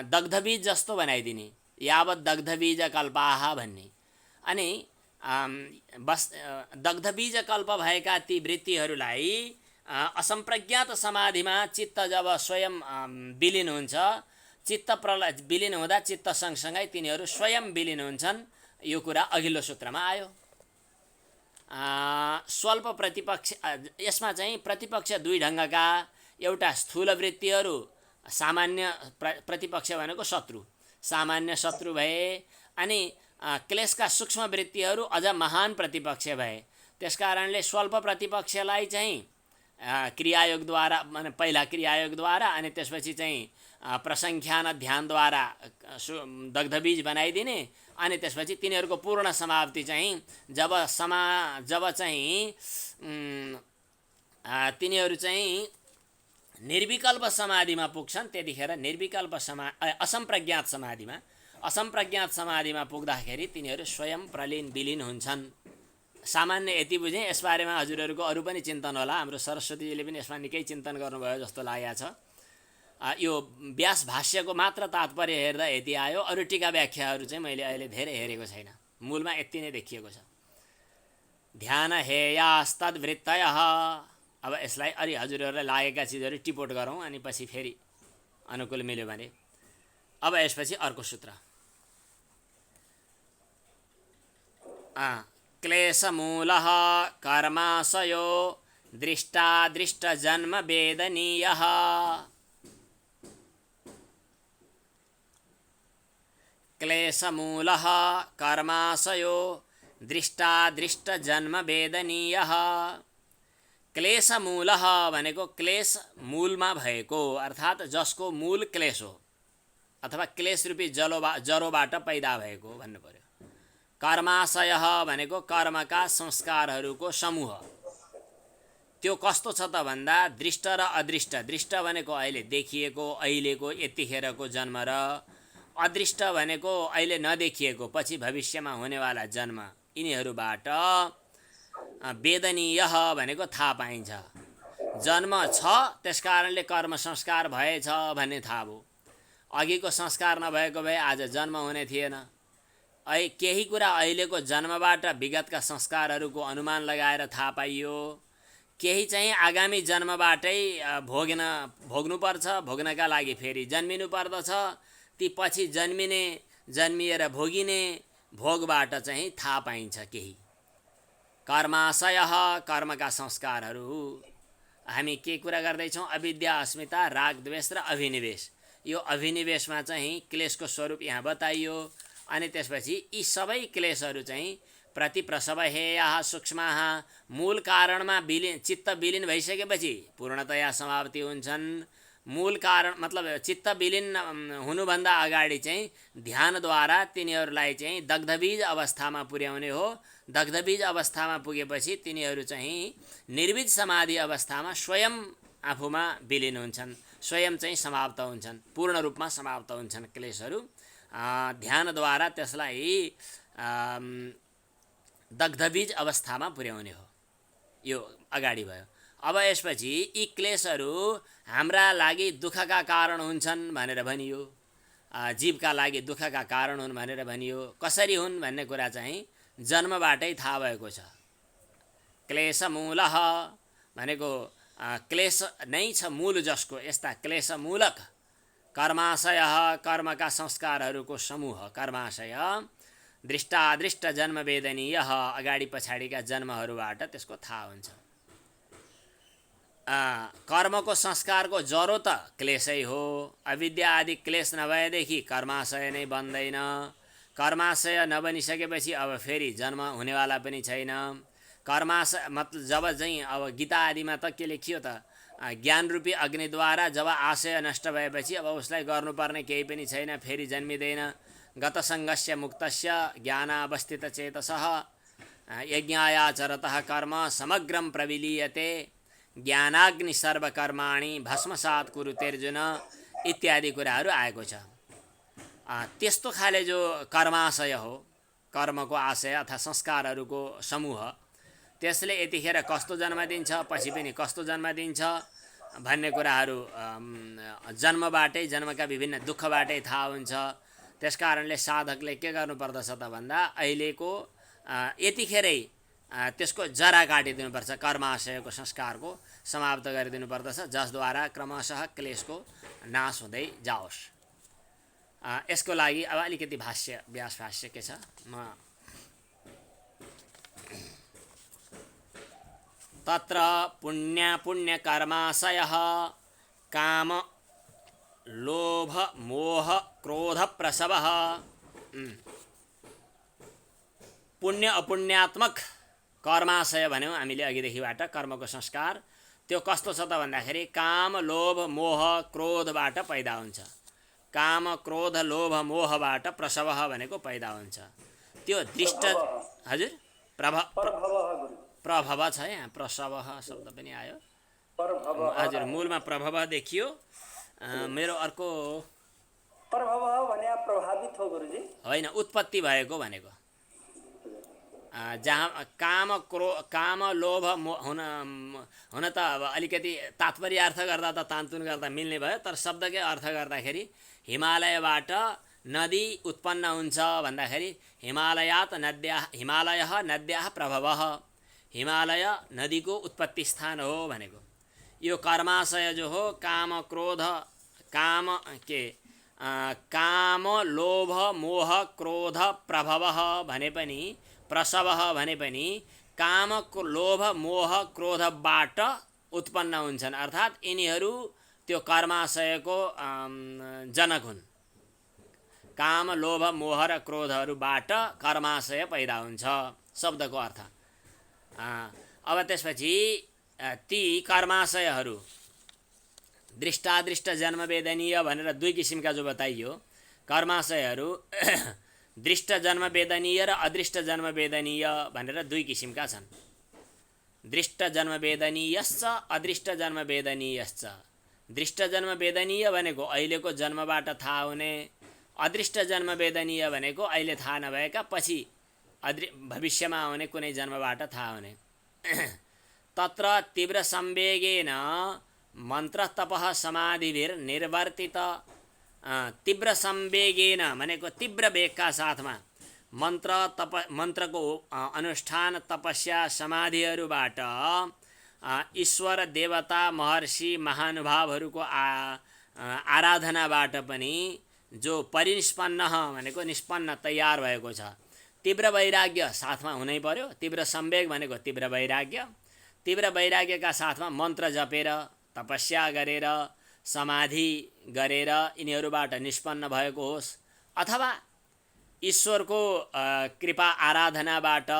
दग्धबीज जस्तो बनाइदिने, यावत् दग्धबीज कल्पाः भन्ने। अनि दग्धबीज कल्प भएका ती वृत्तिहरूलाई असम्प्रज्ञात समाधिमा चित्त जब स्वयं विलीन हुन्छ, चित्त प्रलय विलीन हुँदा चित्त सँगसँगै तिनीहरू स्वयं विलीन हुन्छन्। यो कुरा अघिल्लो सूत्रमा आयो। स्वल्प प्रतिपक्ष, यसमा चाहिँ प्रतिपक्ष दुई ढङ्गका, एउटा स्थूल वृत्तिहरू सामान्य प्रतिपक्ष भनेको शत्रु, सामान्य शत्रु भए, अनि क्लेशका सूक्ष्म वृत्तिहरू अझ महान प्रतिपक्ष भए। त्यसकारणले स्वल्प प्रतिपक्षलाई चाहिँ क्रियायोगद्वारा माने पहिला क्रियायोगद्वारा अनि त्यसपछि चाहिँ प्रसंख्यान ध्यानद्वारा दग्धबीज बनाइदिने अनि त्यसपछि तिनीहरूको पूर्ण समाप्ति चाहिँ जब चाहिँ तिनीहरू चाहिँ निर्विकल्प समाधिमा पुग्छन् त्यतिखेर निर्विकल्प असम्प्रज्ञात समाधिमा पुग्दाखेरि तिनीहरू स्वयं प्रलीन विलीन हुन्छन्। सामान्य यति बुझेँ। यसबारेमा हजुरहरूको अरू पनि चिन्तन होला। हाम्रो सरस्वतीजीले पनि यसमा निकै चिन्तन गर्नुभयो जस्तो लागेको छ। यो व्यास भाष्यको मात्र तात्पर्य हेर्दा यति आयो। अरू टीका व्याख्याहरू चाहिँ मैले अहिले धेरै हेरेको छैन, मूलमा यति नै देखिएको छ। ध्यान हेयास्तद्वृत्तयः। अब यसलाई अलि हजुरहरूलाई लागेका चिजहरू टिपोट गरौँ अनि पछि फेरि अनुकूल मिल्यो भने। अब यसपछि अर्को सूत्र, क्लेशमूलः कर्माशयो दृष्टादृष्टजन्म वेदनीयः। क्लेशमूलः कर्माशयो दृष्टादृष्टजन्म वेदनीयः। क्लेशमूलः भनेको क्लेश मूलमा भएको, अर्थात् जसको मूल क्लेश हो। अथवा क्लेश रूपी जरोबाट पैदा भएको भन्नु पर्यो। कर्माशय भनेको कर्मका संस्कारहरूको समूह। त्यो कस्तो छ त भन्दा दृष्ट र अदृष्ट। दृष्ट भनेको अहिले देखिएको, अहिलेको, यतिखेरको जन्म र अदृष्ट भनेको अहिले नदेखिएको, पछि भविष्यमा हुनेवाला जन्म। यिनीहरूबाट वेदनीय भनेको थाहा पाइन्छ। जन्म छ त्यस कारणले कर्म संस्कार भएछ भन्ने थाहा भयो। अघिको संस्कार नभएको भए आज जन्म हुने थिएन। केही कुरा अहिलेको जन्मबाट विगतका संस्कारहरूको अनुमान लगाएर थाहा पाइयो। केही चाहिँ आगामी जन्मबाटै भोग्नुपर्छ, भोग्नका लागि फेरि जन्मिनु पर्दछ। ती पछि जन्मिएर भोगिने भोगबाट चाहिँ थाहा पाइन्छ केही। कर्माशय कर्मका संस्कारहरू। हामी के कुरा गर्दैछौँ? अविद्या, अस्मिता, राग, द्वेष र अभिनिवेश। यो अभिनिवेशमा चाहिँ क्लेशको स्वरूप यहाँ बताइयो। अनि त्यसपछि यी सबै क्लेशहरू चाहिँ प्रतिप्रसव हेयाः सूक्ष्माः, मूल कारणमा चित्त विलिन भइसकेपछि पूर्णतया समाप्ति हुन्छन्। मूल कारण मतलब चित्त विलिन हुनुभन्दा अगाडि चाहिँ ध्यानद्वारा तिनीहरूलाई चाहिँ दग्धबीज अवस्थामा पुर्याउने हो। दग्धबीज अवस्थामा पुगेपछि तिनीहरू चाहिँ निर्विज समाधि अवस्थामा स्वयं आफूमा विलिन हुन्छन्, स्वयं चाहिँ समाप्त हुन्छन्, पूर्ण रूपमा समाप्त हुन्छन् क्लेशहरू। ध्यानद्वारा त्यसलाई दग्धबीज अवस्थामा पुर्याउने हो। यो अगाडि भयो। अब यसपछि यी क्लेशहरू हाम्रा लागि दुःखका कारण हुन्छन् भनेर भनियो। जीवका लागि दुःखका कारण हुन् भनेर भनियो। कसरी हुन् भन्ने कुरा चाहिँ जन्मबाटै थाहा भएको छ। क्लेशमूलः भनेको क्लेश नै छ मूल, जसको यस्ता क्लेशमूलक कर्माशय कर्मका संस्कारहरूको समूह। कर्माशय दृष्टादृष्ट जन्म वेदनीय, अगाडि पछाडिका जन्महरूबाट त्यसको थाहा हुन्छ। कर्मको संस्कारको जरो त क्लेशै हो। अविद्या आदि क्लेश नभएदेखि कर्माशय नै बन्दैन। कर्माशय नबनिसकेपछि अब फेरि जन्म हुनेवाला पनि छैन। कर्माशय मतलब जब चाहिँ अब गीता आदिमा त के लेखियो त, ज्ञान रूपी अग्निद्वारा जब आशय नष्ट भएपछि अब उसलाई गर्नुपर्ने केही पनि छैन, फेरि जन्मिँदैन। गतसङ्गस्य मुक्तस्य ज्ञानावस्थितचेतसः यज्ञायाचरतः कर्म समग्रं प्रविलीयते ज्ञानाग्नि सर्वकर्माणि भस्मसात् कुरुतेर्जुन इत्यादि कुराहरू आएको छ। त्यस्तो खाले जो कर्माशय हो, कर्मको आशय अथवा संस्कारहरूको समूह, त्यसले यतिखेर कस्तो जन्म दिन्छ, पछि पनि कस्तो जन्म दिन्छ भन्ने कुराहरू जन्मबाटै, जन्मका विभिन्न दुःखबाटै थाहा हुन्छ। त्यसकारणले साधकले के गर्नुपर्दछ त भन्दा अहिलेको यतिखेरै त्यसको जरा काटिदिनुपर्छ, कर्माशयको संस्कारको समाप्त गरिदिनुपर्दछ, जसद्वारा क्रमशः क्लेशको नाश हुँदै जाओस्। यसको लागि अब अलिकति भाष्य, व्यास भाष्य के छ म तत्र पुण्यकर्माशयः काम लोभ मोह क्रोध प्रसवः। पुण्य अपुण्यात्मक कर्माशय भन्यौँ हामीले अघिदेखिबाट। कर्मको संस्कार त्यो कस्तो छ त भन्दाखेरि काम लोभ मोह क्रोधबाट पैदा हुन्छ। काम क्रोध लोभ मोहबाट प्रसव भनेको पैदा हुन्छ। त्यो दृष्ट हजुर प्रभव छ यहाँ, प्रसव शब्द पनि आयो हजुर। मूलमा प्रभव देखियो। मेरो अर्को प्रभव भने प्रभावित हो गुरुजी, होइन उत्पत्ति भएको भनेको। जहाँ काम लोभ हुन त अब अलिकति तात्पर्य अर्थ गर्दा त तान्तुन गर्दा मिल्ने भयो, तर शब्दकै अर्थ गर्दाखेरि हिमालयबाट नदी उत्पन्न हुन्छ भन्दाखेरि हिमालयात हिमालयः नद्याः प्रभवः, हिमालय नदीको उत्पत्ति स्थान हो भनेको। यो कर्माशय जो हो काम क्रोध काम लोभ मोह क्रोध प्रभवः भने पनि प्रसवः भने पनि काम लोभ मोह क्रोधबाट उत्पन्न हुन्छन्, अर्थात् यिनीहरू त्यो कर्माशयको जनक हुन्। काम लोभ मोह र क्रोधहरूबाट कर्माशय पैदा हुन्छ शब्दको अर्थ। अब त्यसपछि ती कर्माशयहरू दृष्टादृष्ट जन्मवेदनीय भनेर दुई किसिमका जो बताइयो, कर्माशयहरू दृष्ट जन्म वेदनीय र अदृष्ट जन्म वेदनीय भनेर दुई किसिमका छन्। दृष्ट जन्म वेदनीयश्च अदृष्ट जन्म भवेदनीयश्च। दृष्ट जन्म वेदनीय भनेको अहिलेको जन्मबाट थाहा हुने, अदृष्ट जन्म वेदनीय भनेको अहिले थाहा नभएका पछि भविष्यमा आउने कुनै जन्मबाट थाहा हुने। तत्र तीव्र संवेगेन मन्त्र तपः समाधिभिर्निर्वर्तित। तीव्र संवेगेन भनेको तीव्र वेगका साथमा मन्त्रको अनुष्ठान तपस्या समाधिहरूबाट ईश्वर देवता महर्षि महानुभावहरूको आराधनाबाट पनि जो परिनिष्पन्न भनेको निष्पन्न तयार भएको छ। तीव्र वैराग्य साथमा हुनै पर्यो। तीव्र संवेग भनेको तीव्र वैराग्य। तीव्र वैराग्यका साथमा मन्त्र जपेर तपस्या गरेर समाधि गरेर यिनीहरूबाट निष्पन्न भएको होस्, अथवा ईश्वरको कृपा आराधनाबाट,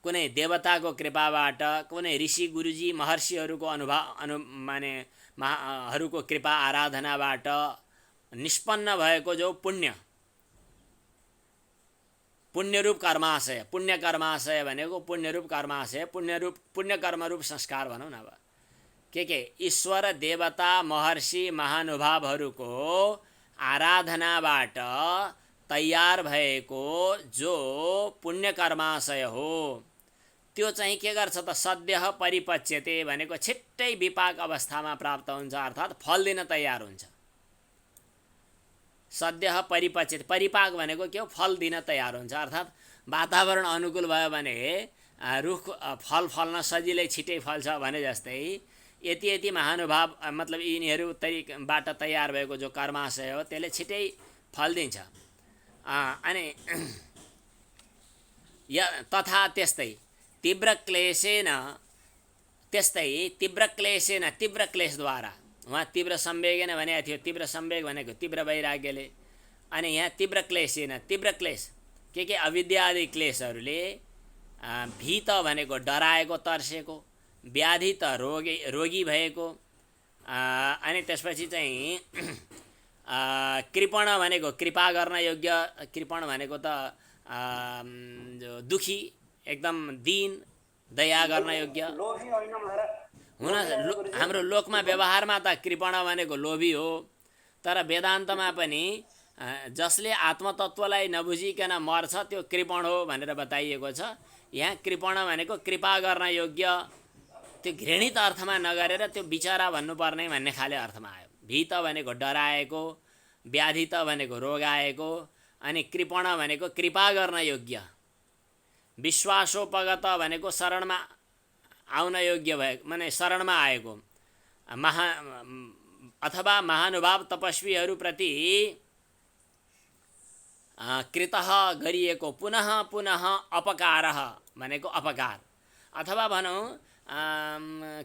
कुनै देवताको कृपाबाट, कुनै ऋषि गुरुजी महर्षिहरूको हरूको कृपा आराधनाबाट निष्पन्न भएको जो पुण्यरूप कर्माशय, पुण्य कर्माशय भनेको पुण्यरूप कर्माशय, पुण्य कर्मरूप संस्कार भनौँ न। अब के ईश्वर देवता महर्षि महानुभावहरूको आराधनाबाट तयार भएको जो पुण्य कर्माशय हो, त्यो चाहिँ के गर्छ त सद्यः परिपच्यते भनेको छिट्टै विपाक अवस्थामा प्राप्त हुन्छ, अर्थात् फल दिन तयार हुन्छ। सद्यः परिपच्यते, परिपाक भनेको के हो? फल दिन तयार हुन्छ, अर्थात् वातावरण अनुकूल भयो भने रुख फल फल्न सजिलै छिटै फल्छ भने जस्तै यति महानुभाव मतलब यिनीहरू बाट तयार भएको जो कर्माशय हो त्यसले छिटै फल दिन्छ। अनि तथा त्यस्तै तीव्र क्लेशेन तीव्र क्लेशद्वारा, वहाँ तीव्र संवेगेन भनेको थियो, तीव्र संवेग भनेको तीव्र वैराग्यले, अनि यहाँ तीव्र क्लेशेन तीव्र क्लेश के अविद्या आदि क्लेशहरूले भीत भनेको डराएको तर्सेको, व्याधि त रोगी भएको, अनि त्यसपछि चाहिँ कृपण भनेको कृपा गर्न योग्य, कृपण भनेको त जो दुखी एकदम दीन दया गर्न योग्य हुन। हाम्रो लोकमा व्यवहारमा त कृपण भनेको लोभी हो, तर वेदान्तमा पनि जसले आत्मतत्त्वलाई नबुझिकन मर्छ त्यो कृपण हो भनेर बताइएको छ। यहाँ कृपण भनेको कृपा गर्न योग्य, त्यो घृणित अर्थमा नगरेर त्यो बिचरा भन्नुपर्ने भन्ने खाले अर्थमा आयो। भीत भनेको डराएको, व्याधित भनेको रोगाएको, अनि कृपण भनेको कृपा गर्न योग्य, विश्वासोपगत भनेको शरणमा आउन योग्य भएको माने शरणमा आएको, अथवा महानुभाव तपस्वीहरूप्रति कृतः गरिएको पुनः पुनः अपकारः भनेको अपकार, अथवा भनौँ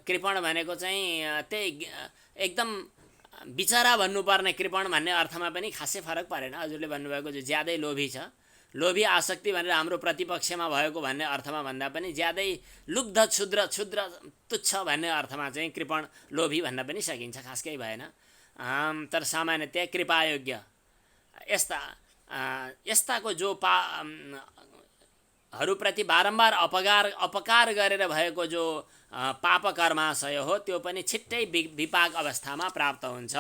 कृपण भनेको चाहिँ त्यही एकदम बिचरा भन्नुपर्ने कृपण भन्ने अर्थमा पनि खासै फरक परेन। हजुरले भन्नुभएको जो ज्यादै लोभी छ, लोभी आसक्ति भनेर हाम्रो प्रतिपक्षमा भएको भन्ने अर्थमा भन्दा पनि ज्यादै लुब्ध क्षुद्र तुच्छ भन्ने अर्थमा चाहिँ कृपण लोभी भन्न पनि सकिन्छ, खास केही भएन। तर सामान्यतया कृपायोग्य यस्ताको जो हरूप्रति बारम्बार अपकार गरेर भएको जो पाप कर्माशय हो त्यो पनि छिट्टै विपाक अवस्थामा प्राप्त हुन्छ।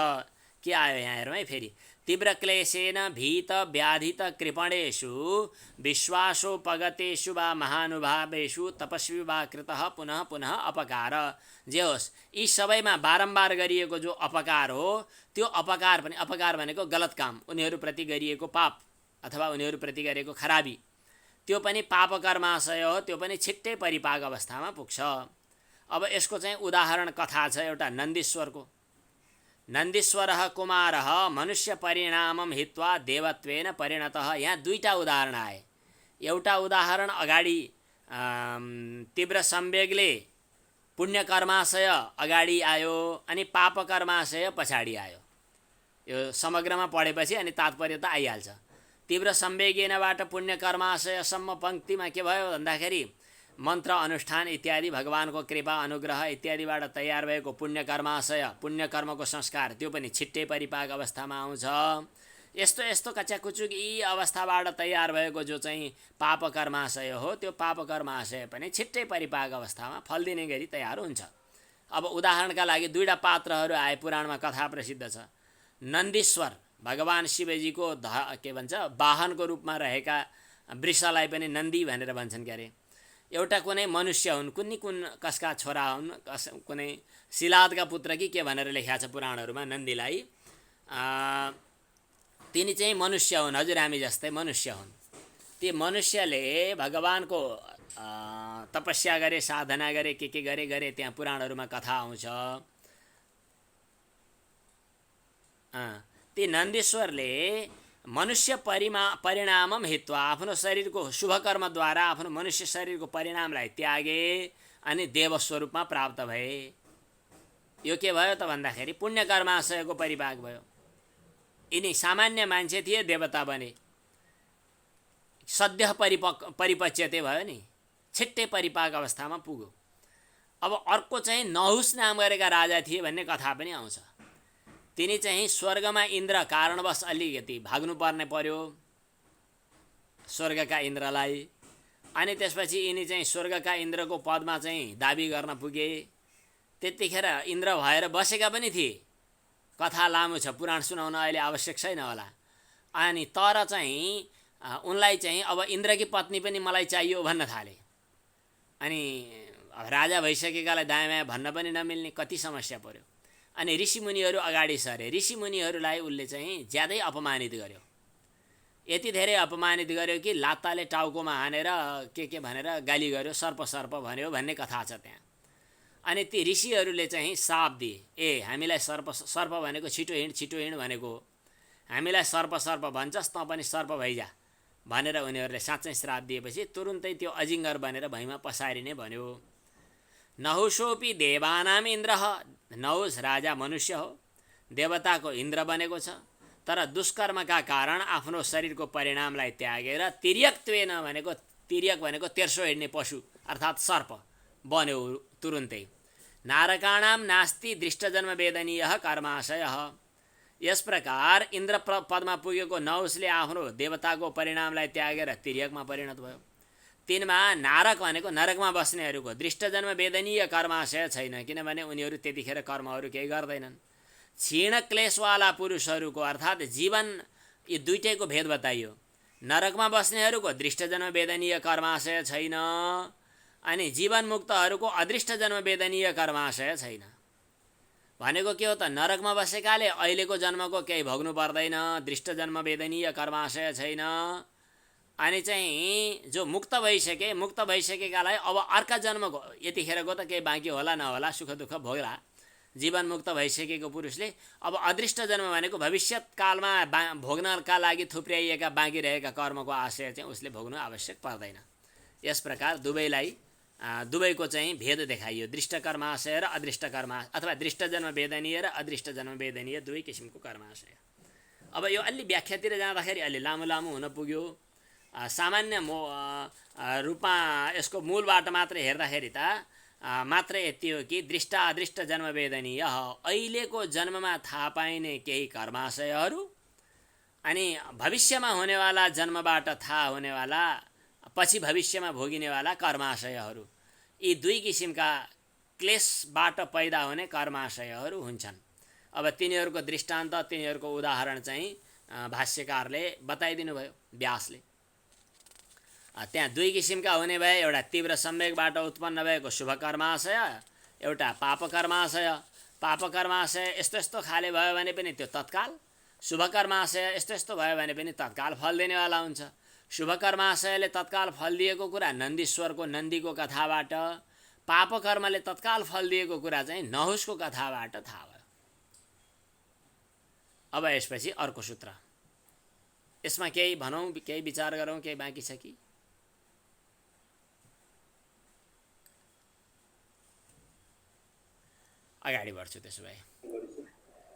के आयो यहाँ हेरौँ है फेरि। तीव्र क्लेशेन भीत व्याधित कृपणेषु विश्वासोपगतेषु वा महानुभावेषु तपस्वी वा कृतः पुनः पुनः अपकार। जे होस्, यी सबैमा बारम्बार गरिएको जो अपकार हो त्यो अपकार पनि, अपकार भनेको गलत काम, उनीहरूप्रति गरिएको पाप अथवा उनीहरूप्रति गरेको खराबी, त्यो पनि पाप कर्माशय हो, त्यो पनि छिट्टै परिपाक अवस्थामा पुग्छ। अब यसको चाहिँ उदाहरण कथा छ एउटा नन्दीश्वरको। नन्दीश्वरः कुमारः मनुष्य परिणामं हित्वा देवत्वेन परिणतः। यहाँ दुईटा उदाहरण आए। एउटा उदाहरण अगाडि तीव्र संवेगले पुण्य कर्माशय अगाडि आयो अनि पाप कर्माशय पछाडि आयो। यो समग्रमा पढेपछि अनि तात्पर्य त आइहाल्छ। तीव्र संवेगेनबाट पुण्य कर्माशयसम्म पङ्क्तिमा के भयो भन्दाखेरि मन्त्र अनुष्ठान इत्यादि भगवानको कृपा अनुग्रह इत्यादिबाट तयार भएको पुण्य कर्माशय, पुण्य कर्मको संस्कार त्यो पनि छिट्टै परिपाक अवस्थामा आउँछ। यस्तो यस्तो कच्याकुचुक यी अवस्थाबाट तयार भएको जो चाहिँ पाप कर्माशय हो, त्यो पाप कर्माशय पनि छिट्टै परिपाक अवस्थामा फल दिने गरी तयार हुन्छ। अब उदाहरणका लागि दुईवटा पात्रहरू आए, पुराणमा कथा प्रसिद्ध छ। नन्दीश्वर भगवान शिवजीको के भन्छ वाहनको रूपमा रहेका वृषलाई पनि नन्दी भनेर भन्छन् के अरे। एउटा कुनै मनुष्य हुन्, कुन कसका छोरा हुन्, कुनै शिलादका पुत्र कि के भनेर लेखिएको छ पुराणहरूमा नन्दीलाई। तिनी चाहिँ मनुष्य हुन्, हजुर हामी जस्तै मनुष्य हुन्। ती मनुष्यले भगवानको तपस्या गरे, साधना गरे, के गरे त्यहाँ पुराणहरूमा कथा आउँछ। ती नन्दीश्वरले मनुष्य परिणामम हित्वा आफ्नो शरीरको शुभकर्मद्वारा आफ्नो मनुष्य शरीरको परिणामलाई त्यागे अनि देवस्वरूपमा प्राप्त भए। यो के भयो त भन्दाखेरि पुण्य कर्माशयको परिपाक भयो। यिनी सामान्य मान्छे थिए, देवता बने। सद्य परिपक्वते भयो नि, छिट्टै परिपाक अवस्थामा पुग्यो। अब अर्को चाहिँ नहुस नाम गरेका राजा थिए भन्ने कथा पनि आउँछ। तिनी चाहिँ स्वर्गमा इन्द्र कारणवश अलिकति भाग्नुपर्ने पर्यो स्वर्गका इन्द्रलाई। अनि त्यसपछि यिनी चाहिँ स्वर्गका इन्द्रको पदमा चाहिँ दाबी गर्न पुगे। त्यतिखेर इन्द्र भएर बसेका पनि थिए। कथा लामो छ, पुराण सुनाउन अहिले आवश्यक छैन होला। अनि तर चाहिँ उनलाई चाहिँ अब इन्द्रकी पत्नी पनि मलाई चाहियो भन्न थाले। अनि राजा भइसकेकालाई दायाँ बायाँ भन्न पनि नमिल्ने, कति समस्या पर्यो। अनि ऋषिमुनिहरू अगाडि सरे। ऋषिमुनिहरूलाई उसले चाहिँ ज्यादै अपमानित गर्यो। यति धेरै अपमानित गर्यो कि लात्ताले टाउकोमा हानेर के भनेर गाली गर्यो, सर्प भन्यो भन्ने कथा छ त्यहाँ। अनि ती ऋषिहरूले चाहिँ श्राप दिए, ए हामीलाई सर्प भनेको छिटो हिँड भनेको, हामीलाई सर्प भन्छस्, तँ पनि सर्प भइजा भनेर उनीहरूले साँच्चै श्राप दिएपछि तुरुन्तै त्यो अजिङ्गर बनेर भैँमा पसारिने भन्यो। नहुषोपि देवानाम इन्द्र, नहुष राजा मनुष्य हो, देवताको इन्द्र बनेको छ। तर दुष्कर्मका कारण आफ्नो शरीरको परिणामलाई त्यागेर तिर्यकत्वेन भनेको, तिर्यक भनेको तेर्सो हिँड्ने पशु अर्थात् सर्प बन्यो तुरुन्तै। नारकाणाम नास्ति दृष्टजन्म वेदनीय कर्माशय। यस प्रकार इन्द्र पदमा पुगेको नहुषले आफ्नो देवताको परिणामलाई त्यागेर तिर्यकमा परिणत भयो। तिनमा नारक भनेको नरकमा बस्नेहरूको दृष्टजन्म वेदनीय कर्माशय छैन, किनभने उनीहरू त्यतिखेर कर्महरू केही गर्दैनन्। क्षीण क्लेशवाला पुरुषहरूको अर्थात् जीवन, यी दुईटैको भेद बताइयो। नरकमा बस्नेहरूको दृष्टजन्म वेदनीय कर्माशय छैन, अनि जीवनमुक्तहरूको अदृष्टजन्म वेदनीय कर्माशय छैन। भनेको के हो त, नरकमा बसेकाले अहिलेको जन्मको केही भोग्नु पर्दैन, दृष्टजन्म वेदनीय कर्माशय छैन। अनि चाहिँ जो मुक्त भइसकेकालाई अब अर्का जन्मको यतिखेरको त केही बाँकी होला नहोला, सुख दुःख भोग्ला। जीवन मुक्त भइसकेको पुरुषले अब अदृष्ट जन्म भनेको भविष्यकालमा भोग्नका लागि थुप्र्याइएका बाँकी रहेका कर्मको आशय चाहिँ उसले भोग्नु आवश्यक पर्दैन। यस प्रकार दुवैको चाहिँ भेद देखाइयो, दृष्ट कर्माशय र अदृष्ट कर्मा अथवा दृष्ट जन्म वेदनीय र अदृष्ट जन्म वेदनीय दुवै किसिमको कर्माशय। अब यो अलि व्याख्यातिर जाँदाखेरि अलि लामो हुन पुग्यो। सामान्य रूपमा यसको मूलबाट मात्र हेर्दाखेरि त मात्र यति हो कि दृष्ट अदृष्ट जन्म वेदनीय, अहिलेको जन्ममा थाहा पाइने केही कर्माशयहरू अनि भविष्यमा हुनेवाला जन्मबाट थाहा हुनेवाला पछि भविष्यमा भोगिनेवाला कर्माशयहरू, यी दुई किसिमका क्लेशबाट पैदा हुने कर्माशयहरू हुन्छन्। अब तिनीहरूको दृष्टान्त, तिनीहरूको उदाहरण चाहिँ भाष्यकारले बताइदिनु भयो, व्यासले। त्यहाँ दुई किसिमका हुने भए, एउटा तीव्र सम्वेकबाट उत्पन्न भएको शुभ कर्माशय, एउटा पाप कर्माशय। पाप कर्माशय यस्तो खाले भयो भने पनि त्यो तत्काल, शुभ कर्माशय यस्तो भयो भने पनि तत्काल फल दिनेवाला हुन्छ। शुभ कर्माशयले तत्काल फल दिएको कुरा नन्दीको कथाबाट, पाप कर्मले तत्काल फल दिएको कुरा चाहिँ नहुषको कथाबाट थाहा भयो। अब यसपछि अर्को सूत्र, यसमा केही भनौँ, केही विचार गरौँ, केही बाँकी छ कि? अगाडि बढ्छु त्यसो भए।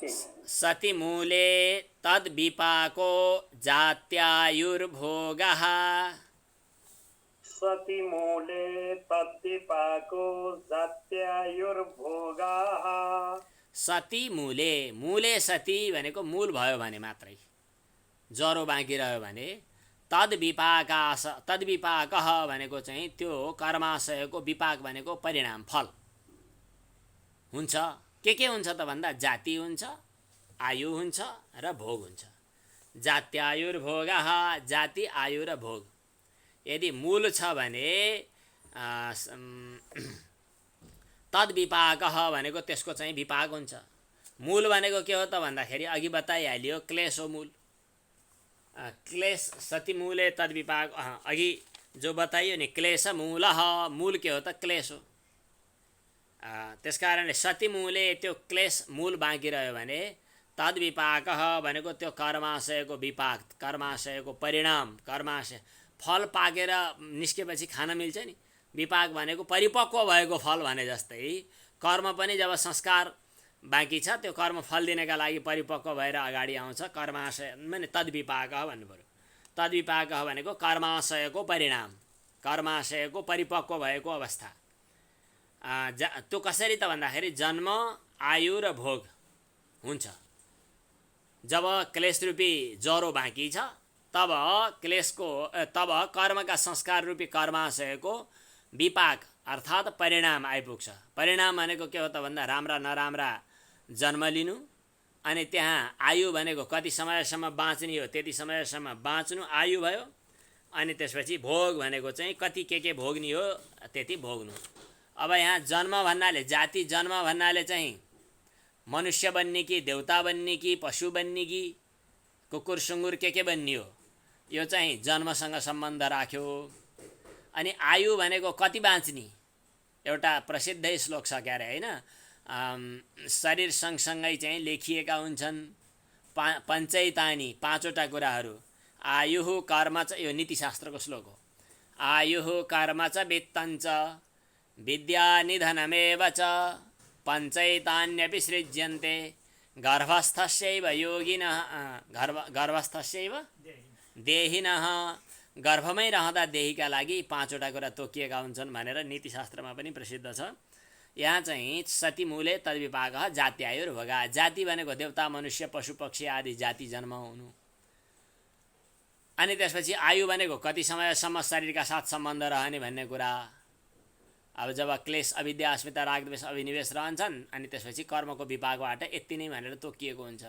सति मूले तद् विपाको जात्यायुर्भोगः। सति मूले तद् विपाको जात्यायुर्भोगः। सति मूले, मूले सति भनेको मूल भयो भने मात्रै, ज्वरो बाँकी रह्यो भने तद्विपाकः भनेको चाहिँ त्यो कर्माशयको विपाक भनेको परिणाम फल हुन्छ। के हुन्छ त भन्दा जाति हुन्छ, आयु हुन्छ र भोग हुन्छ। जात्यायुर्भोगः, जाति आयु र भोग। यदि मूल छ भने तद्विपाकः भनेको त्यसको चाहिँ विपाक हुन्छ। मूल भनेको के हो त भन्दाखेरि अघि बताइहालियो, क्लेश हो मूल। क्लेश सति मूले तद्विपाक, अघि जो बताइयो नि क्लेश मूलः, मूल के हो त क्लेश हो। त्यसकारणले सति मूले त्यो क्लेश मूल बाँकी रह्यो भने तद्विपाकः भनेको त्यो कर्माशयको विपाक, कर्माशयको परिणाम, कर्माशय फल पाकेर निस्केपछि खान मिल्छ नि। विपाक भनेको परिपक्व भएको फल भने जस्तै कर्म पनि जब संस्कार बाँकी छ त्यो कर्म फल दिनका लागि परिपक्व भएर अगाडि आउँछ। कर्माशय माने तद्विपाकः भन्नु पर्यो। तद्विपाकः भनेको कर्माशयको परिणाम, कर्माशयको परिपक्व भएको अवस्था। त्यो कसरी त भन्दाखेरि जन्म, आयु र भोग हुन्छ। जब क्लेश रूपी ज्वरो बाँकी छ तब कर्मका संस्कार रूपी कर्माशयको विपाक अर्थात् परिणाम आइपुग्छ। परिणाम भनेको के हो त भन्दा राम्रा नराम्रा जन्म लिनु, अनि त्यहाँ आयु भनेको कति समयसम्म बाँच्ने हो त्यति समयसम्म बाँच्नु आयु भयो। अनि त्यसपछि भोग भनेको चाहिँ कति के भोग्ने हो त्यति भोग्नु। अब यहाँ जन्म भन्नाले, जाति जन्म भन्नाले चाहिँ मनुष्य बन्ने कि देवता बन्ने कि पशु बन्ने कि कुकुर सुँगुर के बन्ने हो, यो चाहिँ जन्मसँग सम्बन्ध राख्यो। अनि आयु भनेको कति बाँच्ने, एउटा प्रसिद्ध श्लोक छ क्यारे होइन, शरीर सँगसँगै चाहिँ लेखिएका हुन्छन् पञ्चैतानि, पाँचवटा कुराहरू। आयुः कर्म च, यो नीतिशास्त्रको श्लोक हो। आयुः कर्म च वित्तं च विद्या निधनमेव च पञ्चैतान्यपि सृज्यन्ते गर्भस्थस्यैव योगिनः, गर्भस्थस्यैव देहिनः। गर्भमै रहँदा देहीका लागि पाँचवटा कुरा तोकिएका हुन्छन् भनेर नीतिशास्त्रमा पनि प्रसिद्ध छ। यहाँ चाहिँ सति मूले तद्विपाकः जात्यायुर्भोगः। जाति भनेको देवता मनुष्य पशु पक्षी आदि जाति जन्म हुनु। अनि त्यसपछि आयु भनेको कति समयसम्म शरीरका साथ सम्बन्ध रहने भन्ने कुरा। अब जब क्लेश अविद्या अस्मिता राग द्वेष अभिनिवेश रहन्छन् अनि त्यसपछि कर्मको विपाकबाट यति नै भनेर तोकिएको हुन्छ।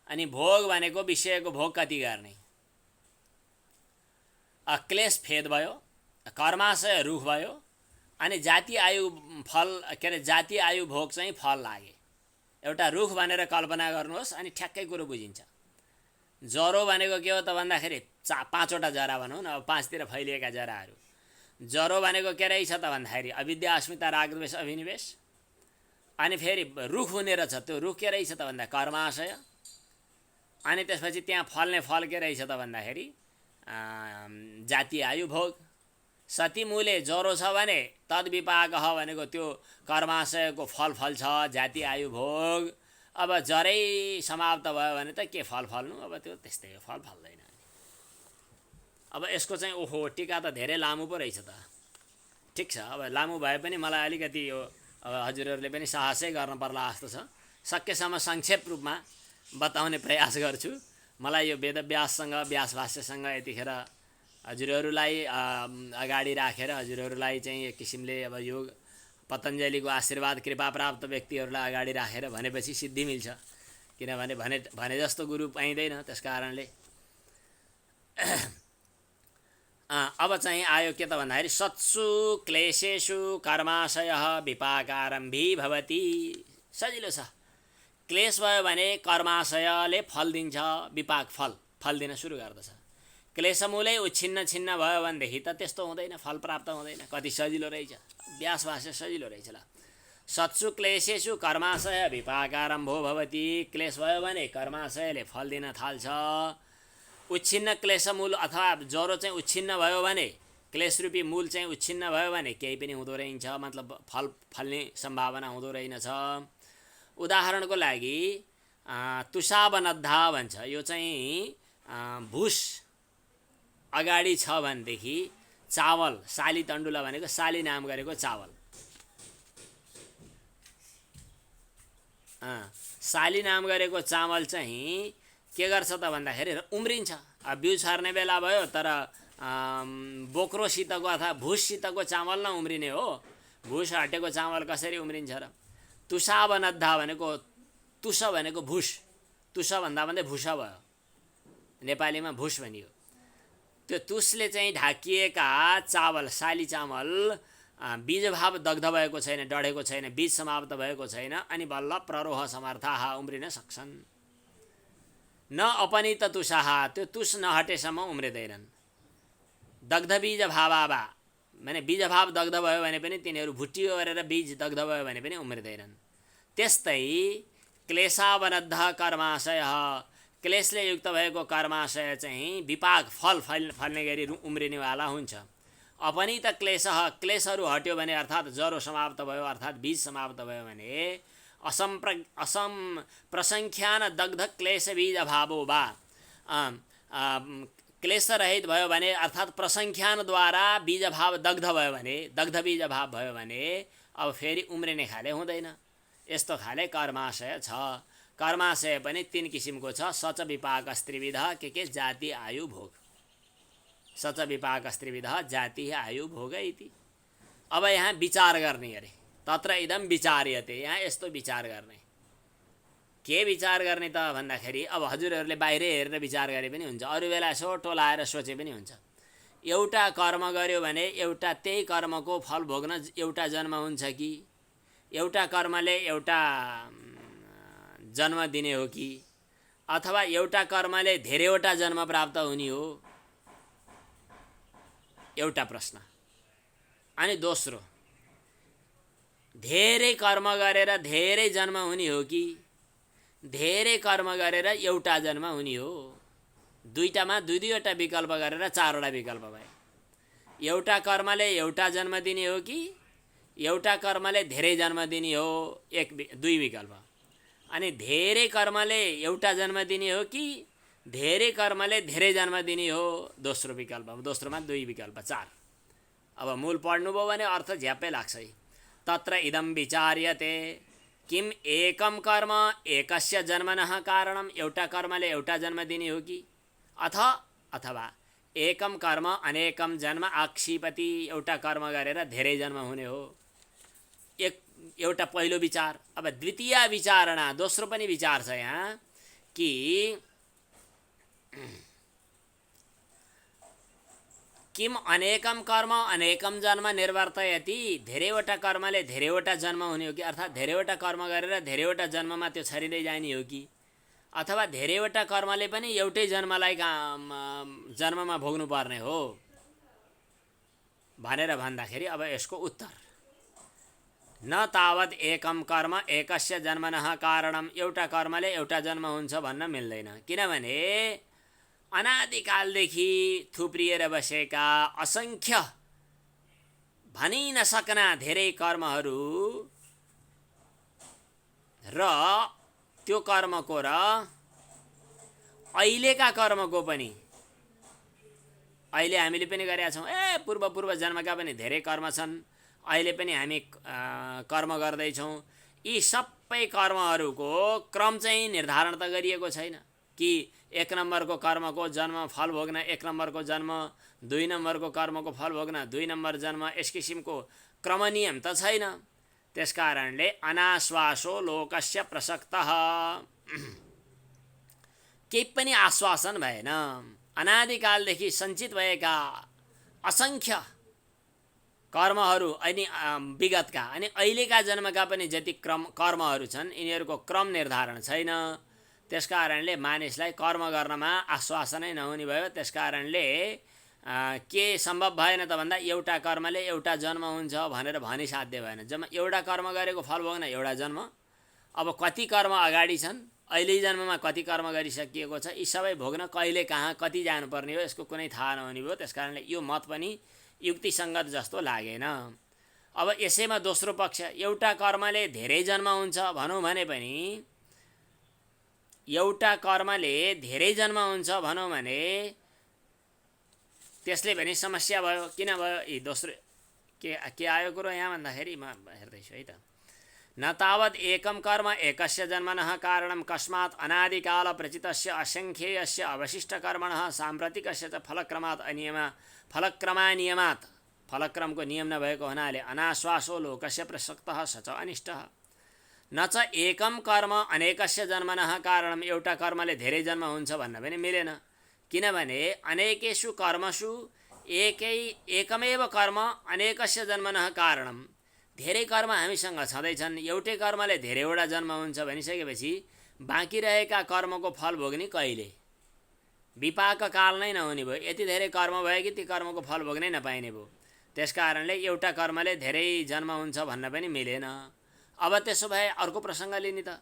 अनि भोग भनेको विषयको भोग कति गर्ने। क्लेश फेद भयो, कर्माशय रुख भयो, अनि जाति आयु फल के अरे जाति आयु भोग चाहिँ फल लागे। एउटा रुख भनेर कल्पना गर्नुहोस् अनि ठ्याक्कै कुरो बुझिन्छ। ज्वरो भनेको के हो त भन्दाखेरि पाँचवटा जरा भनौँ न, अब पाँचतिर फैलिएका जराहरू। ज्वरो भनेको के रहेछ त भन्दाखेरि अविद्या अस्मिता राग द्वेष अभिनिवेश। अनि फेरि रुख हुने रहेछ, त्यो रुख के रहेछ त भन्दा कर्माशय। अनि त्यसपछि त्यहाँ फल्ने फल के रहेछ त भन्दाखेरि जाति आयु भोग। सति मूले ज्वरो छ भने तद्विपाकः भनेको त्यो कर्माशयको फल फल्छ, जाति आयु भोग। अब जरै समाप्त भयो भने त के फल फल्नु, अब त्यो त्यस्तै हो, फल फल्दैन। अब यसको चाहिँ ओहो टीका त धेरै लामो पो रहेछ त। ठिक छ, अब लामो भए पनि मलाई अलिकति यो अब हजुरहरूले पनि साहसै गर्न पर्ला जस्तो छ। सकेसम्म संक्षेप रूपमा बताउने प्रयास गर्छु। मलाई यो वेदव्याससँग व्यास भाष्यसँग यतिखेर हजुरहरूलाई अगाडि राखेर हजुरहरूलाई चाहिँ एक किसिमले अब योग पतञ्जलिको आशीर्वाद कृपा प्राप्त व्यक्तिहरूलाई अगाडि राखेर भनेपछि सिद्धि मिल्छ। किनभने भने जस्तो गुरु पाइँदैन, त्यस कारणले अब चाहिँ आयो के त भन्दाखेरि सत्सु क्लेशेषु कर्माशयः विपाकारम्भी भवति। सजिलो छ। क्लेश भयो भने कर्माशयले फल दिन्छ, विपाक फल दिन सुरु गर्दछ। क्लेशमूलै उच्छिन्न छिन्न भयो भनेदेखि त त्यस्तो हुँदैन, फल प्राप्त हुँदैन। कति सजिलो रहेछ, व्यास भाष्य सजिलो रहेछ। ल सत्सु क्लेशेषु कर्माशय विपाकारम्भो भवति। क्लेश भयो भने कर्माशयले फल दिन थाल्छ। उच्छिन्न क्लेशमूल अथवा ज्वरो चाहिँ उच्छिन्न भयो भने, क्लेश रूपी मूल चाहिँ उच्छिन्न भयो भने केही पनि हुँदो रहन्छ, मतलब फल्ने सम्भावना हुँदो रहेनछ। उदाहरणको लागि तुषावनद्धा भन्छ। यो चाहिँ भुस अगाडि छ भनेदेखि चावल, साली तण्डुला भनेको साली नाम गरेको चावल, साली नाम गरेको चामल चाहिँ के गर्छ त भन्दाखेरि उम्रिन्छ। अब बिउ छर्ने बेला भयो तर बोक्रोसितको अथवा भुससितको चामल नउम्रिने हो। भुस हटेको चामल कसरी उम्रिन्छ र? तुषावनद्धा भनेको तुष भनेको भुस, तुष भन्दा भन्दै भुस भयो, नेपालीमा भुस भनियो। त्यो तुषले चाहिँ ढाकिएका चावल, साली चामल बीजभाव दग्ध भएको छैन, डढेको छैन, बीज समाप्त भएको छैन, अनि बल्ल प्ररोह समर्थाः उम्रिन सक्छन्। न अपनित तुषाः, त्यो तुष नहटेसम्म उम्रिँदैनन्। दग्ध बीज भावाबा भने बीजभाव दग्ध भयो भने पनि तिनीहरू भुटियो गरेर बीज दग्ध भयो भने पनि उम्रिँदैनन्। त्यस्तै क्लेशावनद्ध कर्माशय, क्लेशले युक्त भएको कर्माशय चाहिँ विपाक फल्ने गरी उम्रिनेवाला हुन्छ। अपनित क्लेशः, क्लेशहरू हट्यो भने अर्थात् ज्वरो समाप्त भयो अर्थात् बीज समाप्त भयो भने प्रसङ्ख्यान दग्ध क्लेश बीज अभावो वा, क्लेश रहित भयो भने अर्थात् प्रसङ्ख्यानद्वारा बीजभाव दग्ध भयो भने, दग्ध बीज अभाव भयो भने अब फेरि उम्रिने खाले हुँदैन। यस्तो खाले कर्माशय छ। कर्माशय पनि 3 किसिमको छ। सच विपाक स्त्रीविध के जाति आयु भोग। सच विपाक स्त्रीविध जाति आयु भोग इति। अब यहाँ विचार गर्ने अरे, तत्र इदम विचार्यते, यहाँ यस्तो विचार गर्ने। के विचार गर्ने त भन्दाखेरि अब हजुरहरूले बाहिरै हेरेर विचार गरे पनि हुन्छ, अरू बेला यसो टोलाएर सोचे पनि हुन्छ। एउटा कर्म गर्यो भने एउटा त्यही कर्मको फल भोग्न एउटा जन्म हुन्छ कि एउटा कर्मले एउटा जन्म दिने हो कि अथवा एउटा कर्मले धेरैवटा जन्म प्राप्त हुने हो, एउटा प्रश्न। अनि दोस्रो, धेरै कर्म गरेर धेरै जन्म हुने हो कि धेरै कर्म गरेर एउटा जन्म हुने हो? दुईटामा दुईवटा विकल्प गरेर 4वटा विकल्प भए। एउटा कर्मले एउटा जन्म दिने हो कि एउटा कर्मले धेरै जन्म दिने हो? 2 विकल्प। अनि धेरै कर्मले एउटा जन्म दिने हो कि धेरै कर्मले धेरै जन्म दिने हो? दोस्रो विकल्प। दोस्रोमा 2 विकल्प, 4। अब मूल पढ्नुभयो भने अर्थ झ्याप्पै लाग्छ। तत्र इदम विचार्यते किम एकम कर्म एकस्य जन्मनः कारणम, एउटा कर्मले एउटा जन्म दिने हो कि अथवा एकम कर्म अनेकम जन्म आक्षिपति, एउटा कर्म गरेर धेरै जन्म हुने हो। एउटा पहिलो विचार। अब द्वितीय विचारणा, दोस्रो पनि विचार छ यहाँ कि किम अनेकम कर्म अनेकम जन्म निर्वर्तयति, धेरैवटा कर्मले धेरैवटा जन्म हुने हो कि अर्थात् धेरैवटा कर्म गरेर धेरैवटा जन्ममा त्यो छरिँदै जाने हो कि अथवा धेरैवटा कर्मले पनि एउटै जन्मलाई जन्ममा भोग्नुपर्ने हो भनेर भन्दाखेरि अब यसको उत्तर न तावत एकम कर्म एकस्य जन्मनः कारणम, एउटा कर्मले एउटा जन्म हुन्छ भन्न मिल्दैन। किनभने अनादिकालदेखि थुप्रिएर बसेका असङ्ख्य भनि नसक्ना धेरै कर्महरू र त्यो कर्मको र अहिलेका कर्मको पनि, अहिले हामीले पनि गरेका छौँ, पूर्व जन्मका पनि धेरै कर्म छन्, अहिले पनि हामी कर्म गर्दैछौँ। यी सबै कर्महरूको क्रम चाहिँ निर्धारण त गरिएको छैन कि 1 नम्बरको कर्मको जन्म फल भोग्न 1 नम्बरको जन्म, 2 नम्बरको कर्मको फल भोग्न 2 नम्बर जन्म, यस किसिमको क्रम नियम त छैन। त्यसकारणले अनाश्वासो लोकस्य प्रसक्तः, केही पनि आश्वासन भएन। अनादिकालदेखि सञ्चित भएका असङ्ख्य कर्महरू अनि विगतका अनि अहिलेका जन्मका पनि जति कर्महरू छन् यिनीहरूको क्रम निर्धारण छैन। त्यसकारणले मानिसलाई कर्म गर्नमा आश्वासनै नहुने भयो। त्यसकारणले के सम्भव भएन त भन्दा एउटा कर्मले एउटा जन्म हुन्छ भनेर भनी साध्य भएन। जम्मा एउटा कर्म गरेको फल भोग्न एउटा जन्म। अब कति कर्म अगाडि छन्, अहिले जन्ममा कति कर्म गरिसकिएको छ, यी सबै भोग्न कहिले कहाँ कति जानुपर्ने हो यसको कुनै थाहा नहुने भयो। त्यसकारणले यो मत पनि युक्तिसङ्गत जस्तो लागेन। अब यसैमा दोस्रो पक्ष, एउटा कर्मले धेरै जन्म हुन्छ भनौँ भने पनि, एउटा कर्मले धेरै जन्म हुन्छ भनौँ भने त्यसले पनि समस्या भयो। किन भयो? यी दोस्रो के आयो कुरो यहाँ भन्दाखेरि म हेर्दैछु है त। न तावत् एकं कर्म एकस्य जन्मनः कारणं कस्मात् अनादिकाल प्रचितस्य असंख्येयस्य अवशिष्टकर्मणः साम्प्रतिकस्य च फलक्रमानियमात् फलक्रमको नियम नभएको हुनाले अनाश्वासो लोकस्य प्रसक्तः स च अनिष्टः। न च एकम कर्म अनेकस्य जन्मनः कारणम एउटा कर्मले धेरै जन्म हुन्छ भन्न पनि मिलेन, किनभने अनेकेषु कर्मसु एकमेव कर्म अनेकस्य जन्मनः कारणम। धेरै कर्म हामीसँग छँदैछन्, एउटै कर्मले धेरैवटा जन्म हुन्छ भनिसकेपछि बाँकी रहेका कर्मको फल भोग्ने कहिले? विपाक काल नै नहुने भयो, यति धेरै कर्म भयो कि ती कर्मको फल भोग्नै नपाइने भयो। त्यसकारणले एउटा कर्मले धेरै जन्म हुन्छ भन्न पनि मिलेन। अब त्यसो भए अर्को प्रसङ्ग लिने त,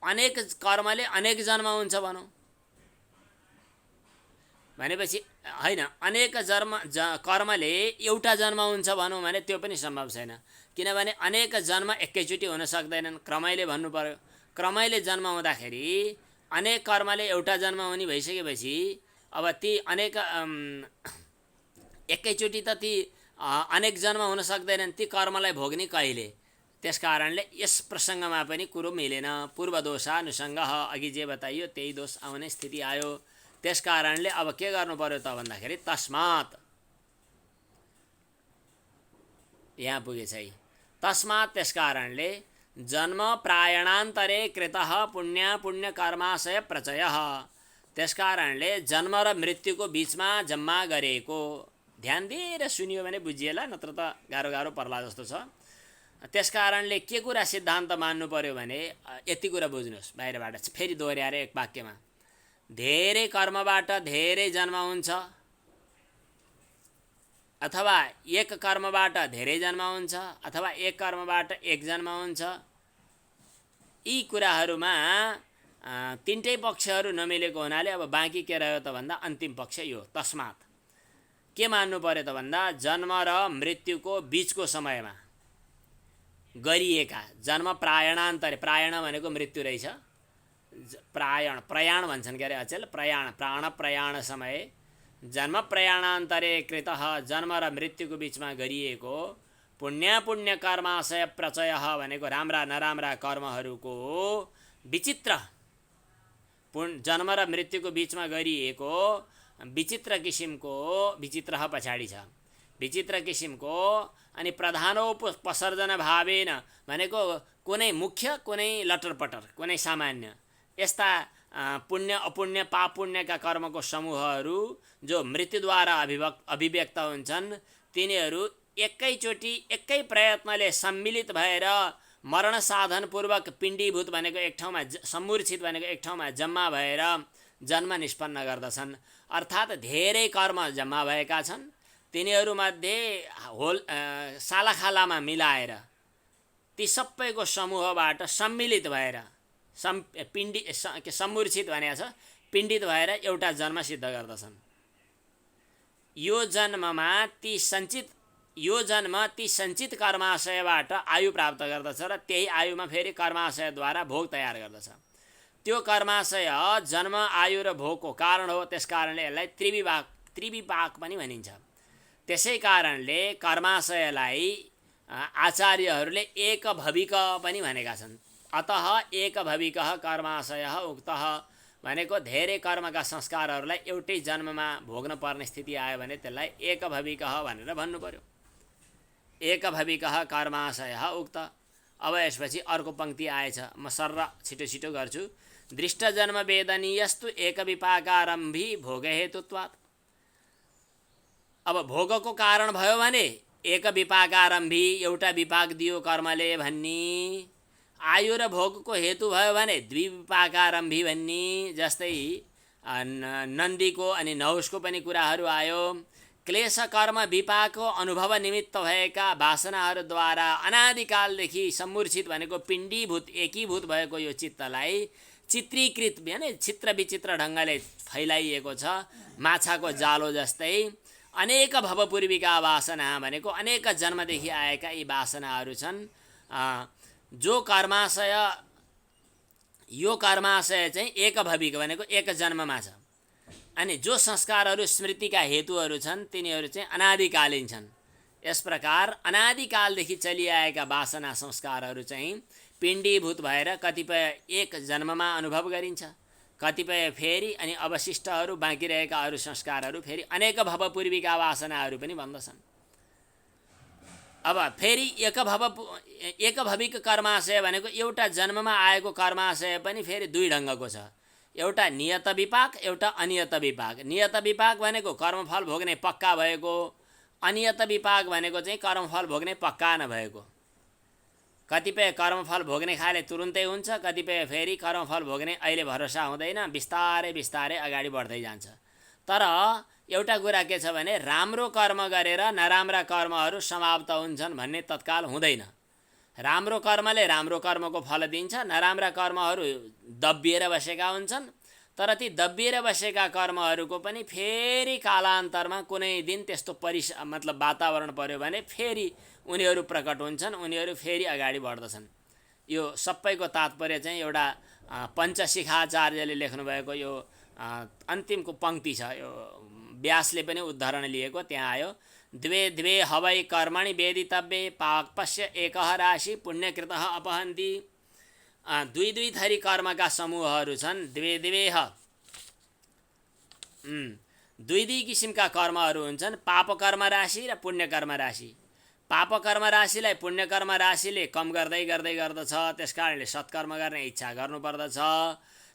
अनेक कर्मले अनेक जन्म हुन्छ भनौँ भनेपछि होइन, अनेक कर्मले एउटा जन्म हुन्छ भनौँ भने त्यो पनि सम्भव छैन, किनभने अनेक जन्म एकैचोटि हुन सक्दैनन्। क्रमैले भन्नु पर्यो। क्रमैले जन्म हुँदाखेरि अनेक कर्मले एउटा जन्म हुने भइसकेपछि अब ती अनेक एकैचोटि त ती अनेक जन्म हुन सक्दैनन्, ती कर्मलाई भोग्ने कहिले? त्यसकारणले यस प्रसङ्गमा पनि कुरो मिलेन। पूर्व दोषानुसङ्गः, अघि जे बताइयो त्यही दोष आउने स्थिति आयो। त्यसकारणले अब के गर्नु पर्यो त भन्दाखेरि तस्मात्, यहाँ पुगेछ है, तस्मात् त्यसकारणले जन्म प्रायणान्तरे कृतः पुण्य कर्माशय प्रचयः, त्यसकारणले जन्म र मृत्युको बीचमा जम्मा गरेको, ध्यान दिएर सुनियो भने बुझिएला, नत्र त गाह्रो गाह्रो पर्ला जस्तो छ। त्यसकारणले के कुरा सिद्धान्त मान्नु पर्यो भने यति कुरा बुझ्नुहोस् बाहिरबाट, फेरि दोहोऱ्याएर एक वाक्यमा, धेरै कर्मबाट धेरै जन्म हुन्छ अथवा एक कर्मबाट धेरै जन्म हुन्छ अथवा एक कर्मबाट एक जन्म हुन्छ, यी कुराहरूमा तिनटै पक्षहरू नमिलेको हुनाले अब बाँकी के रह्यो त भन्दा अन्तिम पक्ष यो। तस्मात् के मान्नु पर्यो त भन्दा जन्म र मृत्युको बीचको समयमा गरिएका जन्म प्रायणान्तरे, प्रायण भनेको मृत्यु रहेछ, प्रयाण भन्छन् के अरे अचेल, प्राण प्रयाण समय, जन्म प्रयाणान्तरे कृतः, जन्म र मृत्युको बीचमा गरिएको पुण्य कर्माशय प्रचयः भनेको राम्रा नराम्रा कर्महरूको विचित्र, जन्म र मृत्युको बीचमा गरिएको विचित्र किसिमको, विचित्र पछाडि छ, विचित्र किसिमको अनि प्रधानोपसर्जन भावेन भनेको कुनै मुख्य कुनै लटरपटर कुनै सामान्य, यस्ता पुण्य अपुण्य पाप पुण्यका कर्मको समूहहरू जो मृत्युद्वारा अभिव्यक्त हुन्छन्, तिनीहरू एकैचोटि एकै प्रयत्नले सम्मिलित भएर मरण साधनपूर्वक पिण्डीभूत भनेको एक ठाउँमा, सम्मूर्छित भनेको एक ठाउँमा जम्मा भएर जन्म निष्पन्न गर्दछन्। अर्थात् धेरै कर्म जम्मा भएका छन्, तिनीहरूमध्ये सालाखालामा मिलाएर ती सबैको समूहबाट सम्मिलित भएर सम्मूर्छित भनेको छ, पिण्डित भएर एउटा जन्म सिद्ध गर्दछन्। यो जन्म ती सञ्चित कर्माशयबाट आयु प्राप्त गर्दछ र त्यही आयुमा फेरि कर्माशयद्वारा भोग तयार गर्दछ। त्यो कर्माशय जन्म आयु र भोगको कारण हो, त्यसकारणले यसलाई त्रिविपाक पनि भनिन्छ। त्यसै कारणले कर्माशयलाई आचार्यहरूले एकभविक पनि भनेका छन्। अतः एकभविकः कर्माशयः उक्तः भनेको धेरै कर्मका संस्कारहरूलाई एउटै जन्ममा भोग्न पर्ने स्थिति आयो भने त्यसलाई एकभविकः भनेर भन्नु पर्यो। एकभविकः कर्माशयः उक्त। अब यसपछि अर्को पंक्ति आएछ, म सर्र छिटो छिटो गर्छु। दृष्टजन्म वेदनीयस्तु एकविपाकारम्भी भोगहेतुत्वात्। अब भोगको कारण भयो भने एक विपाकारम्भी, एउटा विपाक दियो कर्मले भन्ने, आयु र भोगको हेतु भयो भने द्विविपाकारम्भी भन्ने, जस्तै नन्दीको अनि नहुसको पनि कुराहरू आयो। क्लेश कर्म विपाकको अनुभव निमित्त भएका वासनाहरूद्वारा अनादिकालदेखि सम्मूर्छित भनेको पिण्डीभूत एकीभूत भएको यो चित्तलाई चित्रीकृत भने चित्र विचित्र ढङ्गले फैलाइएको छ, माछाको जालो जस्तै। अनेक भवपूर्विका वासना भनेको अनेक जन्मदेखि आएका यी वासनाहरू छन्। जो कर्माशय, यो कर्माशय चाहिँ एकभविक भनेको एक जन्ममा छ, अनि जो संस्कारहरू स्मृतिका हेतुहरू छन् तिनीहरू चाहिँ अनादिकालीन छन्। यस प्रकार अनादिकालदेखि चलिआएका वासना संस्कारहरू चाहिँ पिण्डीभूत भएर कतिपय एक जन्ममा अनुभव गरिन्छ, कतिपय फेरि अनि अवशिष्टहरू बाँकी रहेका अरू संस्कारहरू फेरि अनेक भवपूर्वीका वासनाहरू पनि भन्दछन्। अब फेरि एकभविक कर्माशय भनेको एउटा जन्ममा आएको कर्माशय पनि फेरि दुई ढङ्गको छ। एउटा नियत विपाक, एउटा अनियत विपाक। नियत विपाक भनेको कर्मफल भोग्ने पक्का भएको, अनियत विपाक भनेको चाहिँ कर्मफल भोग्ने पक्का नभएको। कतिपय कर्मफल भोग्ने खाले तुरुन्तै हुन्छ, कतिपय फेरि कर्मफल भोग्ने अहिले भरोसा हुँदैन, बिस्तारै बिस्तारै अगाडि बढ्दै जान्छ। तर एउटा कुरा के छ भने राम्रो कर्म गरेर नराम्रा कर्महरू समाप्त हुन्छन् भन्ने तत्काल हुँदैन। राम्रो कर्मले राम्रो कर्मको फल दिन्छ, नराम्रा कर्महरू दबिएर बसेका हुन्छन्। तर ती दबिएर बसेका कर्महरूको पनि फेरि कालान्तरमा कुनै दिन त्यस्तो मतलब वातावरण पर्यो भने फेरि उनीहरू प्रकट हुन्छन्, उनीहरू फेरि अगाडि बढ्दछन्। यो सबैको तात्पर्य चाहिँ एउटा पञ्चशिखाचार्यले लेख्नुभएको यो अन्तिमको पङ्क्ति छ। यो व्यासले पनि उद्धरण लिएको त्यहाँ आयो, द्वे द्वे हवै कर्मणि वेदितव्ये पापस्य एकः राशि पुण्यकृतः अपहन्ति। दुई दुई थरी कर्मका समूहहरू छन्, द्वे द्वेह दुई दुई किसिमका कर्महरू हुन्छन्, पापकर्म राशि र पुण्यकर्म राशि। पापकर्म राशिलाई पुण्यकर्म राशिले कम गर्दै गर्दै गर्दछ, त्यस कारणले सत्कर्म गर्ने इच्छा गर्नुपर्दछ।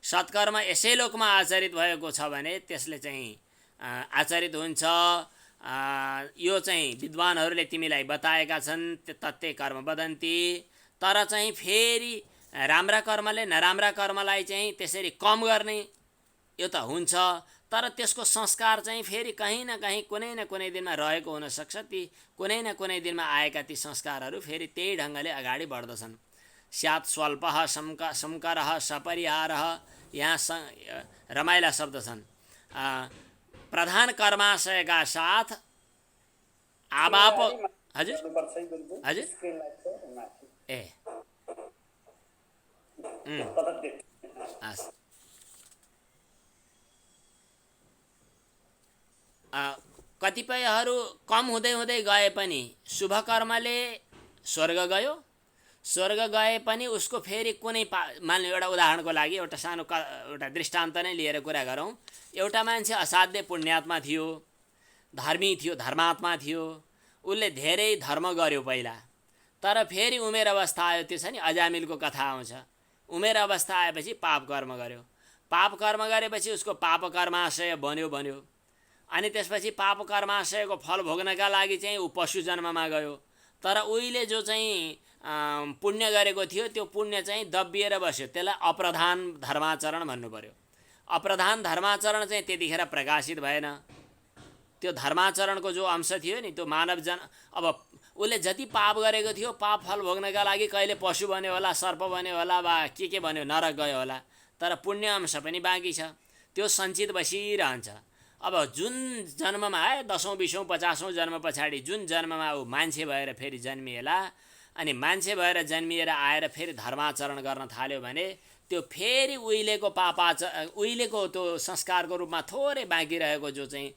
सत्कर्म यसै लोकमा आचरित भएको छ भने त्यसले चाहिँ आचरित हुन्छ। यो चाहिँ विद्वानहरूले तिमीलाई बताएका छन्, तत्ते कर्म वदन्ति। तर चाहिँ फेरि राम्रा कर्मले नराम्रा कर्मलाई चाहिँ त्यसरी कम गर्ने यो त हुन्छ, तर त्यसको संस्कार चाहिँ फेरि कहीँ न कहीँ कुनै न कुनै दिनमा रहेको हुनसक्छ। ती कुनै न कुनै दिनमा आएका ती संस्कारहरू फेरि त्यही ढङ्गले अगाडि बढ्दछन्। स्यात् स्वल्पः संकरः सपरिहारः, यहाँ रमाइला शब्द छन्। प्रधान कर्माशयका साथ आबाप हजुर हजुर ए कतिपयहरू कम हुँदै हुँदै गए पनि शुभ कर्मले स्वर्ग गयो, स्वर्ग गए पनि उसको फेरि कुनै मान्नु, एउटा उदाहरणको लागि एउटा सानो एउटा दृष्टान्त नै लिएर कुरा गरौँ। एउटा मान्छे असाध्य पुण्यात्मा थियो, धर्मी थियो, धर्मात्मा थियो, उसले धेरै धर्म गर्यो पहिला, तर फेरि उमेर अवस्था आयो, त्यो छ नि अजामिलको कथा आउँछ। उमेर अवस्था आएपछि पाप कर्म गर्यो, पाप कर्म गरेपछि उसको पाप कर्माशय बन्यो अनि त्यसपछि पाप कर्माशयको फल भोग्नका लागि चाहिँ ऊ पशु जन्ममा गयो। तर उहिले जो चाहिँ पुण्य गरेको थियो त्यो पुण्य चाहिँ दबिएर बस्यो, त्यसलाई अप्रधान धर्माचरण भन्नु पर्यो। अप्रधान धर्माचरण चाहिँ त्यतिखेर प्रकाशित भएन। त्यो धर्माचरणको जो अंश थियो नि त्यो अब उसले जति पाप गरेको थियो, पाप फल भोग्नका लागि कहिले पशु बन्यो होला, सर्प बन्यो होला, वा के बन्यो, नरक गयो होला। तर पुण्य अंश पनि बाँकी छ, त्यो सञ्चित बसिरहन्छ। अब जुन जन्ममा आए 10औं 20औं 50औं जन्म पछाडि जुन जन्ममा ऊ मान्छे भएर फेरि जन्मिएला, अनि मान्छे भएर जन्मिएर आएर फेरि धर्माचरण गर्न थाल्यो भने त्यो फेरि उहिलेको उहिलेको त्यो संस्कारको रूपमा थोरै बाँकी रहेको जो चाहिँ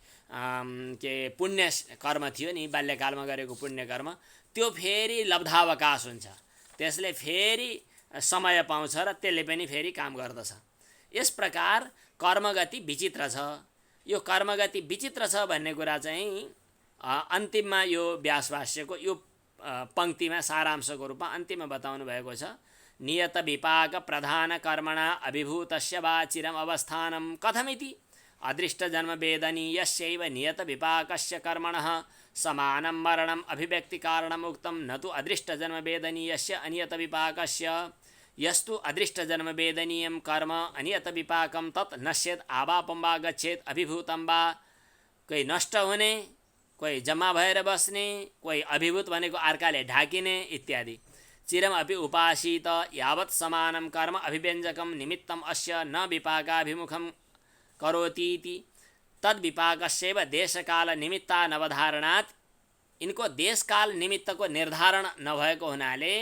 के पुण्य कर्म थियो नि, बाल्यकालमा गरेको पुण्य कर्म, त्यो फेरि लब्धावकाश हुन्छ। त्यसले फेरि समय पाउँछ र त्यसले पनि फेरि काम गर्दछ। यस प्रकार कर्मगति विचित्र छ। यो कर्मगति विचित्र छ भन्ने कुरा चाहिँ अन्तिममा यो व्यासभाष्यको यो पङ्क्तिमा सारांशको रूपमा अन्तिममा बताउनु भएको छ। नियत विपाक प्रधान कर्मणा अभिभूतस्य वा चिरम अवस्थानं कथमिति अदृष्ट जन्म वेदनीयस्यैव नियत विपाकस्य कर्मणः समानं मरणम् अभिव्यक्ति कारणम् उक्तं न तु अदृष्ट जन्म वेदनीयस्य अनियत विपाकस्य। यस्तु अदृष्ट जन्म वेदनीयं कर्म अनियत विपाकं तत् नश्येत् आवापं वा गच्छेत् अभिभूतं वा। कोही नष्ट हुने, कोही जम्मा भएर बस्ने, कोही अभिभूत भनेको अर्काले ढाकिने इत्यादि। चिरम अपि उपासीत यावत् समानं कर्म अभिव्यञ्जकं निमित्तम् अस्य न विपाकाभिमुखं करोतीति तद्विपाकस्यैव देशकाल निमित्तानवधारणात्। इनको देशकाल निमित्तको निर्धारण नभएको हुनाले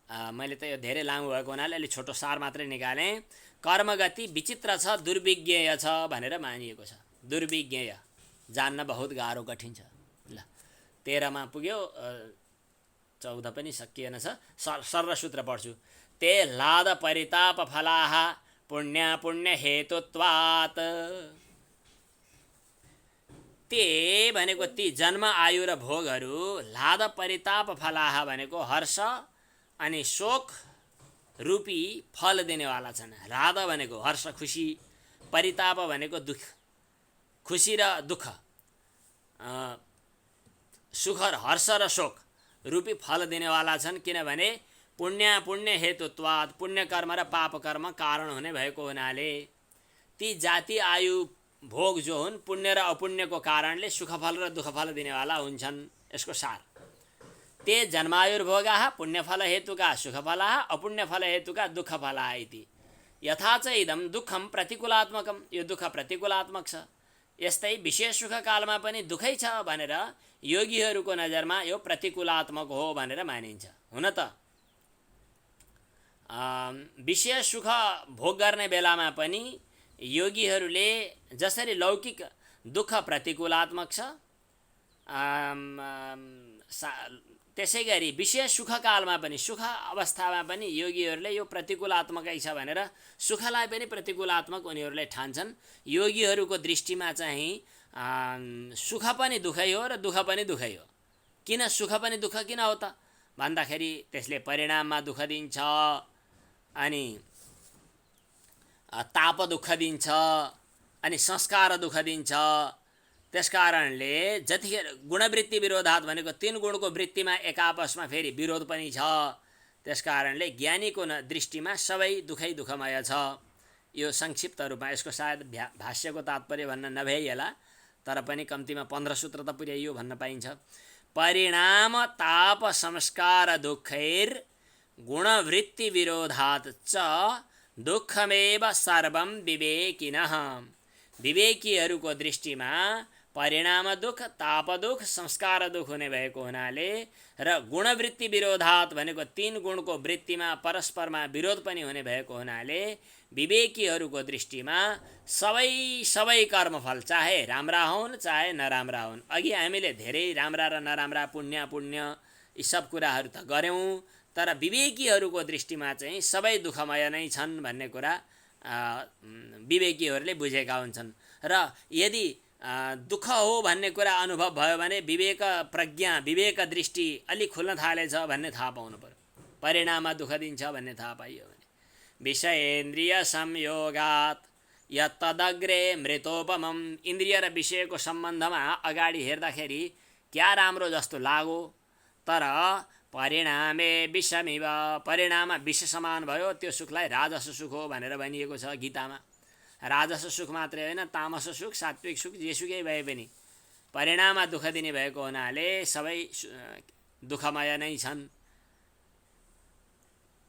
मैले त यो धेरै लामो भएको हुनाले अलि छोटो सार मात्रै निकालेँ। कर्मगति विचित्र छ, दुर्विज्ञेय छ भनेर मानिएको छ। दुर्विज्ञेय जान्न बहुत गाह्रो कठिन छ। ल 13मा पुग्यो। 14 पनि सकिएन छ। सरल सूत्र पढ्छु। ते लाद परिताप फलाः पुण्य पुण्य हेतुत्वात्। ते भनेको ती जन्म आयु र भोगहरू, लाद परिताप फलाः भनेको हर्ष अनि शोक रूपी फल दिनेवाला छन्। लाद भनेको हर्ष खुसी, परिताप भनेको दुख, खुसी र दुःख, सुख र हर्ष र शोक रूपी फल दिनेवाला छन्। किनभने पुण्य पुण्य हेतुत्वात्, पुण्य कर्म र पाप कर्म कारण हुने भएको हुनाले ती जाति आयु भोग जो हुन् पुण्य र अपुण्यको कारणले सुखफल र दुःखफल दिनेवाला हुन्छन्। यसको सार ते जन्मायुर्भोगाः पुण्यफल हेतुका सुखफलाः अपुण्यफल हेतुका दुःखफलाः इति। यथा च इदं दुःखम प्रतिकूलात्मकम, यो दुःख प्रतिकूलात्मक छ। यस्तै विशेष सुख कालमा पनि दुःखै छ भनेर योगीहरूको नजरमा यो प्रतिकूलात्मक हो भनेर मानिन्छ। हुन त विशेष सुख भोग गर्ने बेलामा पनि योगीहरूले जसरी लौकिक दुःख प्रतिकूलात्मक छ, त्यसै गरी विशेष सुखकालमा पनि, सुख अवस्थामा पनि योगीहरूले यो प्रतिकूलात्मकै छ भनेर सुखलाई पनि प्रतिकूलात्मक उनीहरूले ठान्छन्। योगीहरूको दृष्टिमा चाहिँ सुख पनि दुःखै हो र दुःख पनि दुःखै हो। किन सुख पनि दुःख किन हो त भन्दाखेरि त्यसले परिणाममा दुःख दिन्छ, अनि ताप दुःख दिन्छ, अनि संस्कार दुःख दिन्छ। त्यसकारणले जतिखेर गुणवृत्ति विरोधात् भनेको तीन गुणको वृत्तिमा एक आपसमा फेरि विरोध पनि छ। त्यसकारणले ज्ञानीको दृष्टिमा सबै दुःखै दुःखमय छ। यो संक्षिप्त रूपमा, यसको सायद भाष्यको तात्पर्य भन्न नभ्याइएला, तर पनि कम्तीमा 15 सूत्र त पुर्याइयो भन्न पाइन्छ। परिणाम ताप संस्कार दुःखैर गुणवृत्ति विरोधात् च दुःखमेव सर्वं विवेकिनः। विवेकीहरूको दृष्टिमा परिणाम दुःख, ताप दुःख, संस्कार दुःख हुने भएको हुनाले र गुणवृत्ति विरोधात् भनेको तीन गुणको वृत्तिमा परस्परमा विरोध पनि हुने भएको हुनाले विवेकीहरूको दृष्टिमा सबै कर्मफल चाहे राम्रा हुन् चाहे नराम्रा हुन्, अघि हामीले धेरै राम्रा र नराम्रा पुण्य पुण्य यी सब कुराहरू त गऱ्यौँ, तर विवेकीहरूको दृष्टिमा चाहिँ सबै दुःखमय नै छन् भन्ने कुरा विवेकीहरूले बुझेका हुन्छन्। र यदि दुःख हो भन्ने कुरा अनुभव भयो भने विवेक प्रज्ञा, विवेक दृष्टि अलिक खुल्न थालेछ भन्ने थाहा पाउनु पर्यो। परिणाममा दुःख दिन्छ भन्ने थाहा पाइयो भने विषयेन्द्रिय संयोगात् यत्तदग्रे मृतोपमम्। इन्द्रिय र विषयको सम्बन्धमा अगाडि हेर्दाखेरि क्या राम्रो जस्तो लाग्यो, तर परिणामे विषमिव, परिणाममा विष समान भयो। त्यो सुखलाई राजस सुख हो भनेर भनिएको छ गीतामा। राजस सुख मात्रै होइन, तामस सुख, सात्विक सुख, जेसुकै भए पनि परिणाममा दुःख दिने भएको हुनाले सबै दुःखमय नै छन्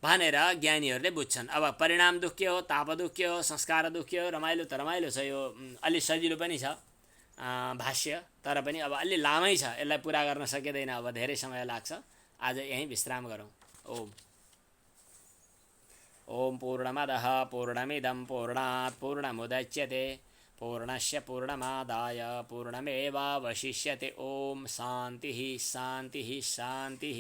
भनेर ज्ञानीहरूले बुझ्छन्। अब परिणाम दुःख के हो, ताप दुःख के हो, संस्कार दुःख के हो, रमाइलो त रमाइलो छ। यो अलि सजिलो पनि छ भाष्य, तर पनि अब अलि लामै छ, यसलाई पुरा गर्न सकिँदैन, अब धेरै समय लाग्छ। आज यहीँ विश्राम गरौँ। ओम पूर्णमदः पूर्णमिदं पूर्णात् पूर्णमुदच्यते पूर्णस्य पूर्णमादाय पूर्णमेवावशिष्यते। ओम शान्तिः शान्तिः शान्तिः।